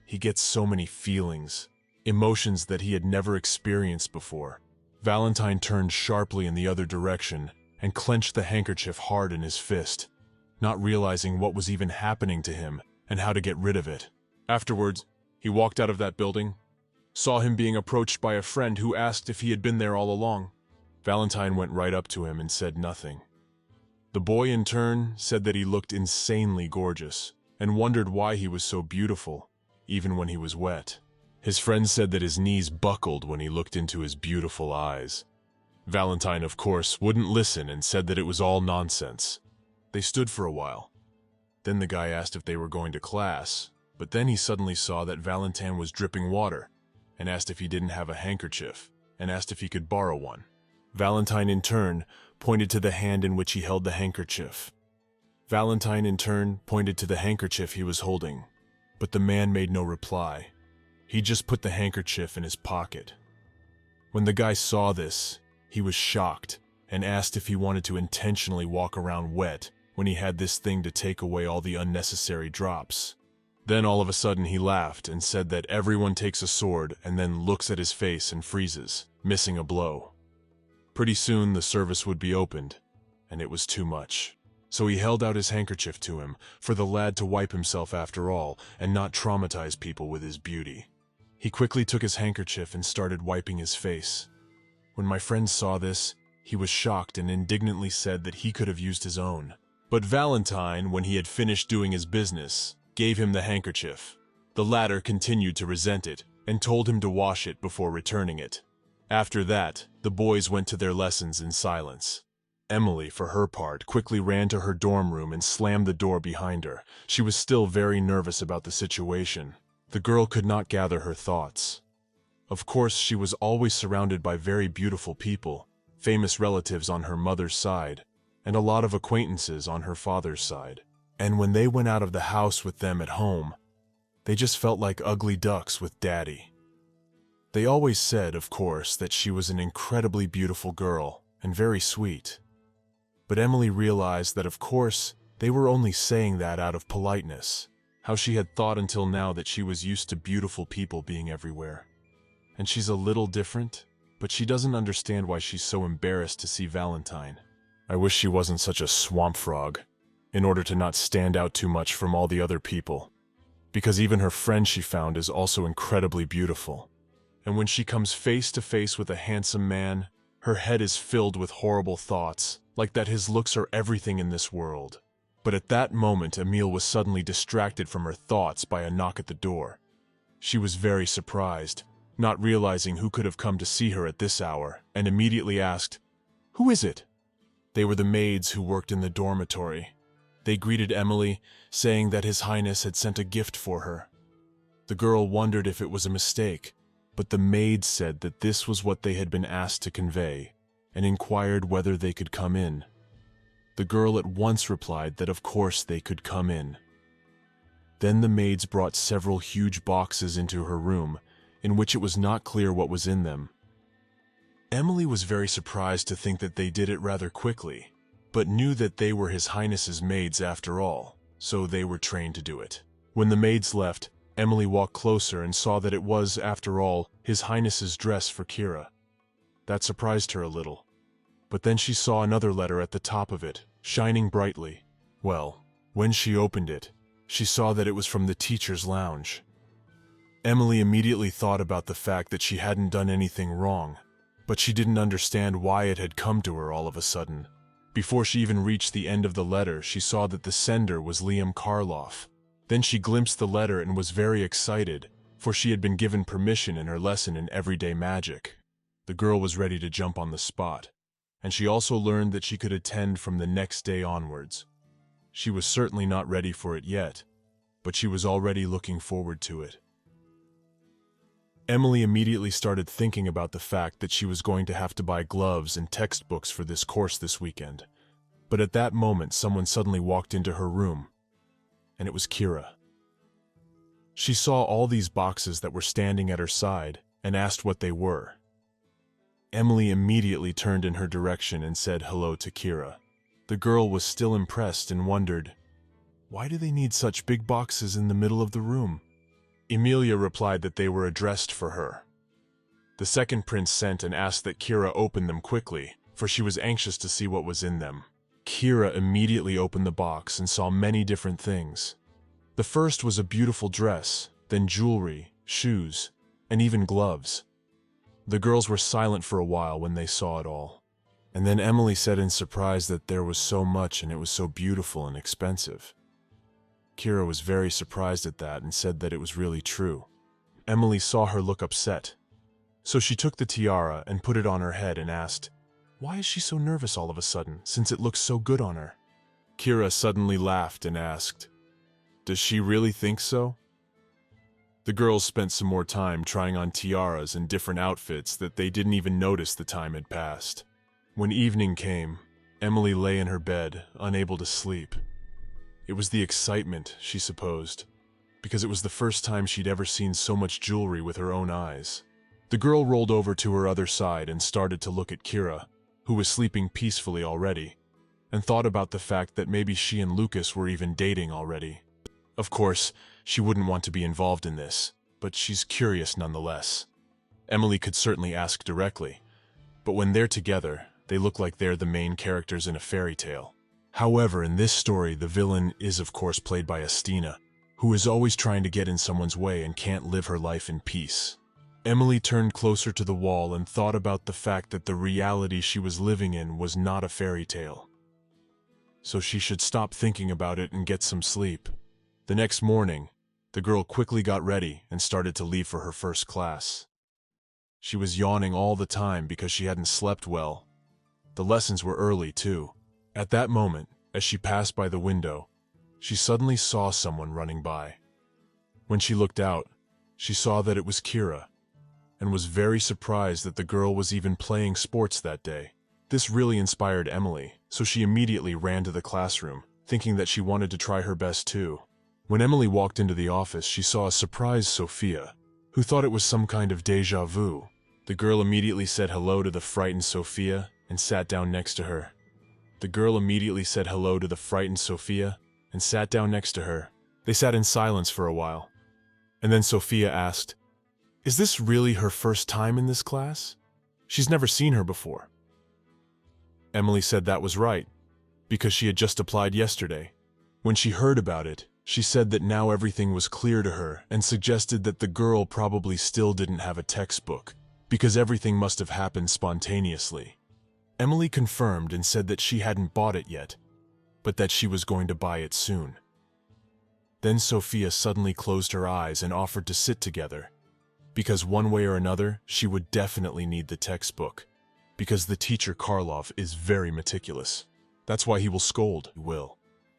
he gets so many feelings, emotions that he had never experienced before. Valentine turned sharply in the other direction and clenched the handkerchief hard in his fist, not realizing what was even happening to him and how to get rid of it. Afterwards, he walked out of that building, saw him being approached by a friend who asked if he had been there all along. Valentine went right up to him and said nothing. The boy, in turn, said that he looked insanely gorgeous and wondered why he was so beautiful, even when he was wet. His friend said that his knees buckled when he looked into his beautiful eyes. Valentine, of course, wouldn't listen and said that it was all nonsense. They stood for a while. Then the guy asked if they were going to class, but then he suddenly saw that Valentine was dripping water and asked if he didn't have a handkerchief and asked if he could borrow one. Valentine, in turn, pointed to the hand in which he held the handkerchief. Valentine, in turn, pointed to the handkerchief he was holding, but the man made no reply. He just put the handkerchief in his pocket. When the guy saw this, he was shocked and asked if he wanted to intentionally walk around wet when he had this thing to take away all the unnecessary drops. Then all of a sudden he laughed and said that everyone takes a sword and then looks at his face and freezes, missing a blow. Pretty soon the service would be opened, and it was too much. So he held out his handkerchief to him, for the lad to wipe himself after all, and not traumatize people with his beauty. He quickly took his handkerchief and started wiping his face. When my friend saw this, he was shocked and indignantly said that he could have used his own. But Valentine, when he had finished doing his business, gave him the handkerchief. The latter continued to resent it, and told him to wash it before returning it. After that, the boys went to their lessons in silence. Emily, for her part, quickly ran to her dorm room and slammed the door behind her. She was still very nervous about the situation. The girl could not gather her thoughts. Of course, she was always surrounded by very beautiful people, famous relatives on her mother's side, and a lot of acquaintances on her father's side. And when they went out of the house with them at home, they just felt like ugly ducks with Daddy. They always said, of course, that she was an incredibly beautiful girl and very sweet. But Emily realized that, of course, they were only saying that out of politeness. How she had thought until now that she was used to beautiful people being everywhere. And she's a little different, but she doesn't understand why she's so embarrassed to see Valentine. I wish she wasn't such a swamp frog, in order to not stand out too much from all the other people. Because even her friend she found is also incredibly beautiful. And when she comes face to face with a handsome man, her head is filled with horrible thoughts, like that his looks are everything in this world. But at that moment, Emile was suddenly distracted from her thoughts by a knock at the door. She was very surprised, not realizing who could have come to see her at this hour, and immediately asked, "Who is it?" They were the maids who worked in the dormitory. They greeted Emily, saying that His Highness had sent a gift for her. The girl wondered if it was a mistake, but the maids said that this was what they had been asked to convey, and inquired whether they could come in. The girl at once replied that of course they could come in. Then the maids brought several huge boxes into her room, in which it was not clear what was in them. Emily was very surprised to think that they did it rather quickly, but knew that they were His Highness's maids after all, so they were trained to do it. When the maids left, Emily walked closer and saw that it was, after all, His Highness's dress for Kira. That surprised her a little. But then she saw another letter at the top of it, shining brightly. Well, when she opened it, she saw that it was from the teacher's lounge. Emily immediately thought about the fact that she hadn't done anything wrong, but she didn't understand why it had come to her all of a sudden. Before she even reached the end of the letter, she saw that the sender was Liam Karloff. Then she glimpsed the letter and was very excited, for she had been given permission in her lesson in everyday magic. The girl was ready to jump on the spot, and she also learned that she could attend from the next day onwards. She was certainly not ready for it yet, but she was already looking forward to it. Emily immediately started thinking about the fact that she was going to have to buy gloves and textbooks for this course this weekend. But at that moment, someone suddenly walked into her room, and it was Kira. She saw all these boxes that were standing at her side and asked what they were. Emily immediately turned in her direction and said hello to Kira. The girl was still impressed and wondered, why do they need such big boxes in the middle of the room? Emilia replied that they were addressed for her. The second prince sent and asked that Kira open them quickly, for she was anxious to see what was in them. Kira immediately opened the box and saw many different things. The first was a beautiful dress, then jewelry, shoes, and even gloves. The girls were silent for a while when they saw it all. And then Emily said in surprise that there was so much and it was so beautiful and expensive. Kira was very surprised at that and said that it was really true. Emily saw her look upset. So she took the tiara and put it on her head and asked, "Why is she so nervous all of a sudden, since it looks so good on her?" Kira suddenly laughed and asked, "Does she really think so?" The girls spent some more time trying on tiaras and different outfits that they didn't even notice the time had passed. When evening came, Emily lay in her bed, unable to sleep. It was the excitement, she supposed, because it was the first time she'd ever seen so much jewelry with her own eyes. The girl rolled over to her other side and started to look at Kira, who was sleeping peacefully already, and thought about the fact that maybe she and Lucas were even dating already. Of course, she wouldn't want to be involved in this, but she's curious nonetheless. Emily could certainly ask directly, but when they're together, they look like they're the main characters in a fairy tale. However, in this story, the villain is of course played by Estina, who is always trying to get in someone's way and can't live her life in peace. Emily turned closer to the wall and thought about the fact that the reality she was living in was not a fairy tale. So she should stop thinking about it and get some sleep. The next morning, the girl quickly got ready and started to leave for her first class. She was yawning all the time because she hadn't slept well. The lessons were early, too. At that moment, as she passed by the window, she suddenly saw someone running by. When she looked out, she saw that it was Kira, and was very surprised that the girl was even playing sports that day. This really inspired Emily, so she immediately ran to the classroom, thinking that she wanted to try her best too. When Emily walked into the office, she saw a surprised Sophia, who thought it was some kind of déjà vu. The girl immediately said hello to the frightened Sophia and sat down next to her. They sat in silence for a while. And then Sophia asked, "Is this really her first time in this class? She's never seen her before." Emily said that was right, because she had just applied yesterday. When she heard about it, she said that now everything was clear to her and suggested that the girl probably still didn't have a textbook, because everything must have happened spontaneously. Emily confirmed and said that she hadn't bought it yet, but that she was going to buy it soon. Then Sophia suddenly closed her eyes and offered to sit together, because one way or another, she would definitely need the textbook, because the teacher Karlov is very meticulous. That's why he will scold, Will.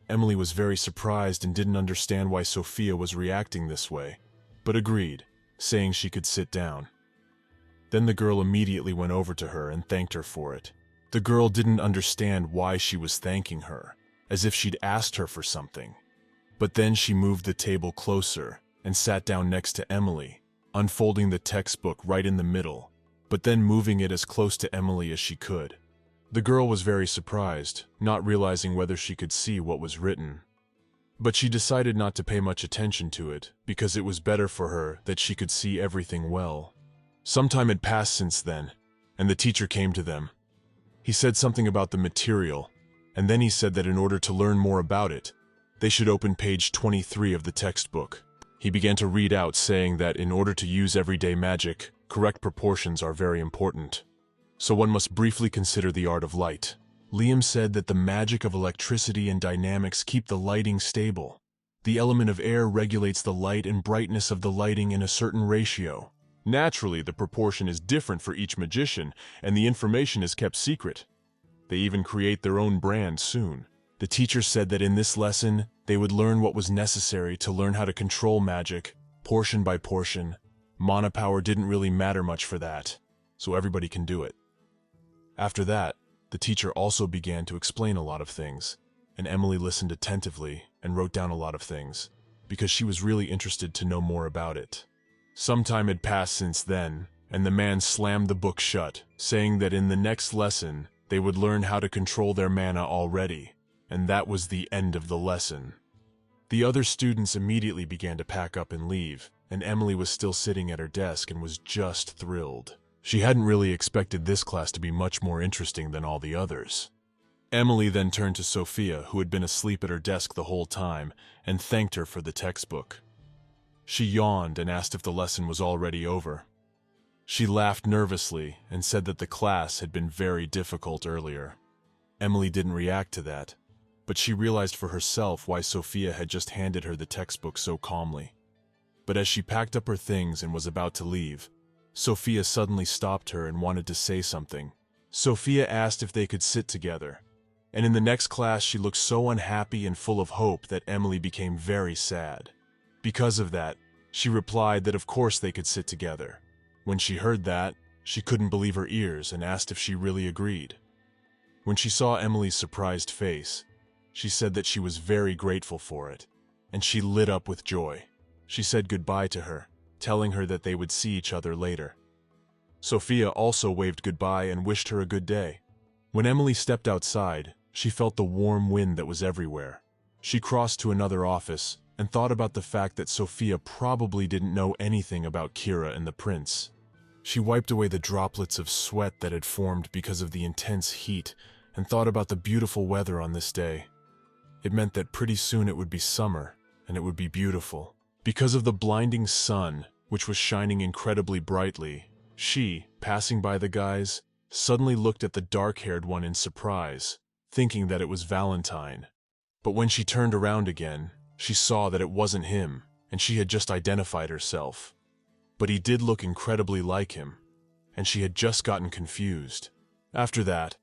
Emily was very surprised and didn't understand why Sophia was reacting this way, but agreed, saying she could sit down. Then the girl immediately went over to her and thanked her for it. The girl didn't understand why she was thanking her, as if she'd asked her for something. But then she moved the table closer and sat down next to Emily, unfolding the textbook right in the middle, but then moving it as close to Emily as she could. The girl was very surprised, not realizing whether she could see what was written. But she decided not to pay much attention to it, because it was better for her that she could see everything well. Some time had passed since then, and the teacher came to them. He said something about the material, and then he said that in order to learn more about it, they should open page 23 of the textbook. He began to read out, saying that in order to use everyday magic, correct proportions are very important. So one must briefly consider the art of light. Liam said that the magic of electricity and dynamics keep the lighting stable. The element of air regulates the light and brightness of the lighting in a certain ratio. Naturally, the proportion is different for each magician, and the information is kept secret. They even create their own brand soon. The teacher said that in this lesson, they would learn what was necessary to learn how to control magic, portion by portion. Mana power didn't really matter much for that, so everybody can do it. After that, the teacher also began to explain a lot of things, and Emily listened attentively and wrote down a lot of things, because she was really interested to know more about it. Some time had passed since then, and the man slammed the book shut, saying that in the next lesson, they would learn how to control their mana already, and that was the end of the lesson. The other students immediately began to pack up and leave, and Emily was still sitting at her desk and was just thrilled. She hadn't really expected this class to be much more interesting than all the others. Emily then turned to Sophia, who had been asleep at her desk the whole time, and thanked her for the textbook. She yawned and asked if the lesson was already over. She laughed nervously and said that the class had been very difficult earlier. Emily didn't react to that, but she realized for herself why Sophia had just handed her the textbook so calmly. But as she packed up her things and was about to leave, Sophia suddenly stopped her and wanted to say something. Sophia asked if they could sit together, and in the next class she looked so unhappy and full of hope that Emily became very sad. Because of that, she replied that of course they could sit together. When she heard that, she couldn't believe her ears and asked if she really agreed. When she saw Emily's surprised face, she said that she was very grateful for it, and she lit up with joy. She said goodbye to her, telling her that they would see each other later. Sophia also waved goodbye and wished her a good day. When Emily stepped outside, she felt the warm wind that was everywhere. She crossed to another office and thought about the fact that Sophia probably didn't know anything about Kira and the prince. She wiped away the droplets of sweat that had formed because of the intense heat and thought about the beautiful weather on this day. It meant that pretty soon it would be summer, and it would be beautiful. Because of the blinding sun, which was shining incredibly brightly, she, passing by the guys, suddenly looked at the dark-haired one in surprise, thinking that it was Valentine. But when she turned around again, she saw that it wasn't him, and she had just identified herself. But he did look incredibly like him, and she had just gotten confused. After that,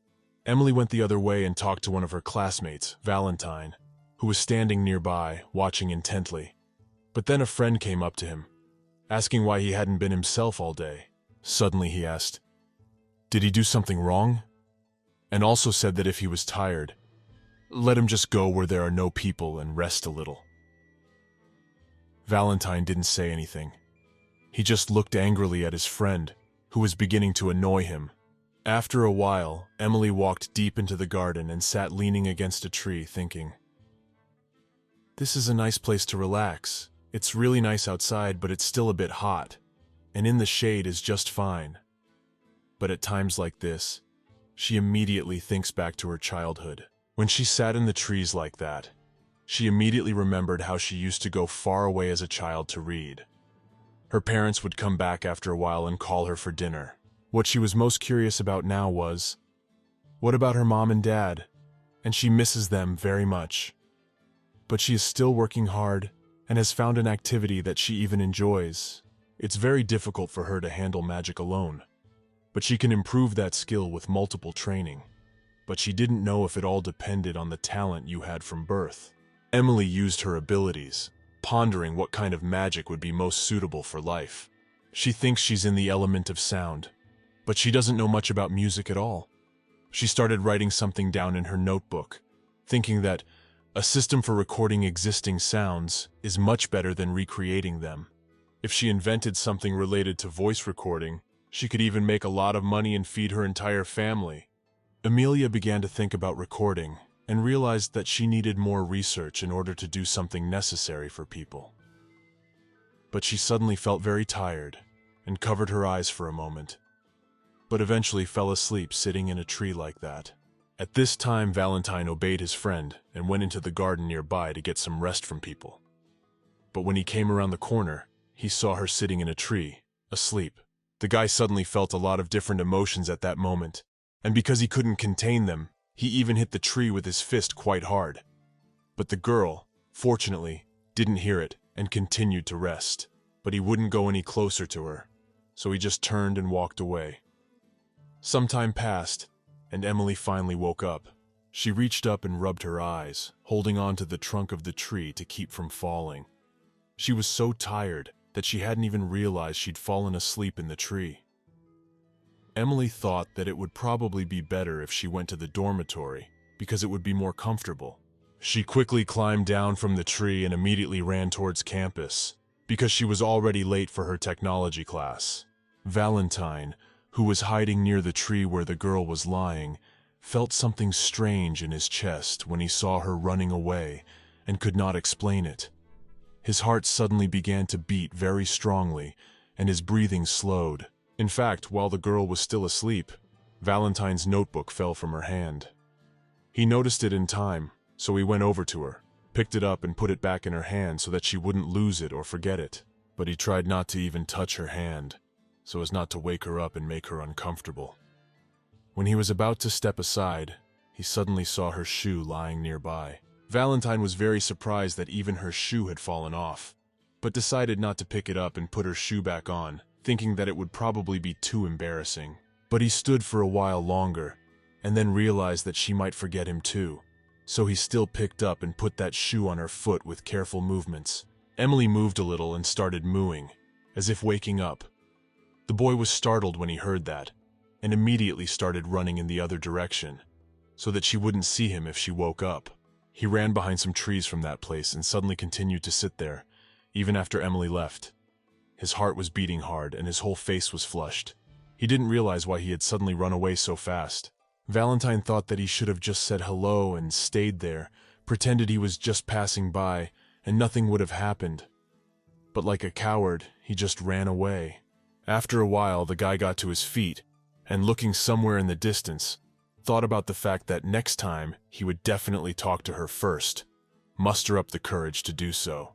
Emily went the other way and talked to one of her classmates, Valentine, who was standing nearby, watching intently. But then a friend came up to him, asking why he hadn't been himself all day. Suddenly he asked, "Did he do something wrong?" And also said that if he was tired, let him just go where there are no people and rest a little. Valentine didn't say anything. He just looked angrily at his friend, who was beginning to annoy him. After a while, Emily walked deep into the garden and sat leaning against a tree, thinking, "This is a nice place to relax. It's really nice outside, but it's still a bit hot, and in the shade is just fine." But at times like this, she immediately thinks back to her childhood. When she sat in the trees like that, she immediately remembered how she used to go far away as a child to read. Her parents would come back after a while and call her for dinner. What she was most curious about now was, what about her mom and dad? And she misses them very much. But she is still working hard and has found an activity that she even enjoys. It's very difficult for her to handle magic alone, but she can improve that skill with multiple training. But she didn't know if it all depended on the talent you had from birth. Emily used her abilities, pondering what kind of magic would be most suitable for life. She thinks she's in the element of sound, but she doesn't know much about music at all. She started writing something down in her notebook, thinking that a system for recording existing sounds is much better than recreating them. If she invented something related to voice recording, she could even make a lot of money and feed her entire family. Amelia began to think about recording and realized that she needed more research in order to do something necessary for people. But she suddenly felt very tired and covered her eyes for a moment, but eventually fell asleep sitting in a tree like that. At this time, Valentine obeyed his friend and went into the garden nearby to get some rest from people. But when he came around the corner, he saw her sitting in a tree, asleep. The guy suddenly felt a lot of different emotions at that moment, and because he couldn't contain them, he even hit the tree with his fist quite hard. But the girl, fortunately, didn't hear it and continued to rest. But he wouldn't go any closer to her, so he just turned and walked away. Some time passed, and Emily finally woke up. She reached up and rubbed her eyes, holding on to the trunk of the tree to keep from falling. She was so tired that she hadn't even realized she'd fallen asleep in the tree. Emily thought that it would probably be better if she went to the dormitory, because it would be more comfortable. She quickly climbed down from the tree and immediately ran towards campus, because she was already late for her technology class. Valentine, who was hiding near the tree where the girl was lying, felt something strange in his chest when he saw her running away and could not explain it. His heart suddenly began to beat very strongly, and his breathing slowed. In fact, while the girl was still asleep, Valentine's notebook fell from her hand. He noticed it in time, so he went over to her, picked it up and put it back in her hand so that she wouldn't lose it or forget it. but he tried not to even touch her hand, so as not to wake her up and make her uncomfortable. When he was about to step aside, he suddenly saw her shoe lying nearby. Valentine was very surprised that even her shoe had fallen off, but decided not to pick it up and put her shoe back on, thinking that it would probably be too embarrassing. But he stood for a while longer, and then realized that she might forget him too, so he still picked up and put that shoe on her foot with careful movements. Emily moved a little and started mooing, as if waking up. The boy was startled when he heard that, and immediately started running in the other direction, so that she wouldn't see him if she woke up. He ran behind some trees from that place and suddenly continued to sit there, even after Emily left. His heart was beating hard and his whole face was flushed. He didn't realize why he had suddenly run away so fast. Valentine thought that he should have just said hello and stayed there, pretended he was just passing by, and nothing would have happened. But like a coward, he just ran away. After a while, the guy got to his feet, and looking somewhere in the distance, thought about the fact that next time he would definitely talk to her first, muster up the courage to do so.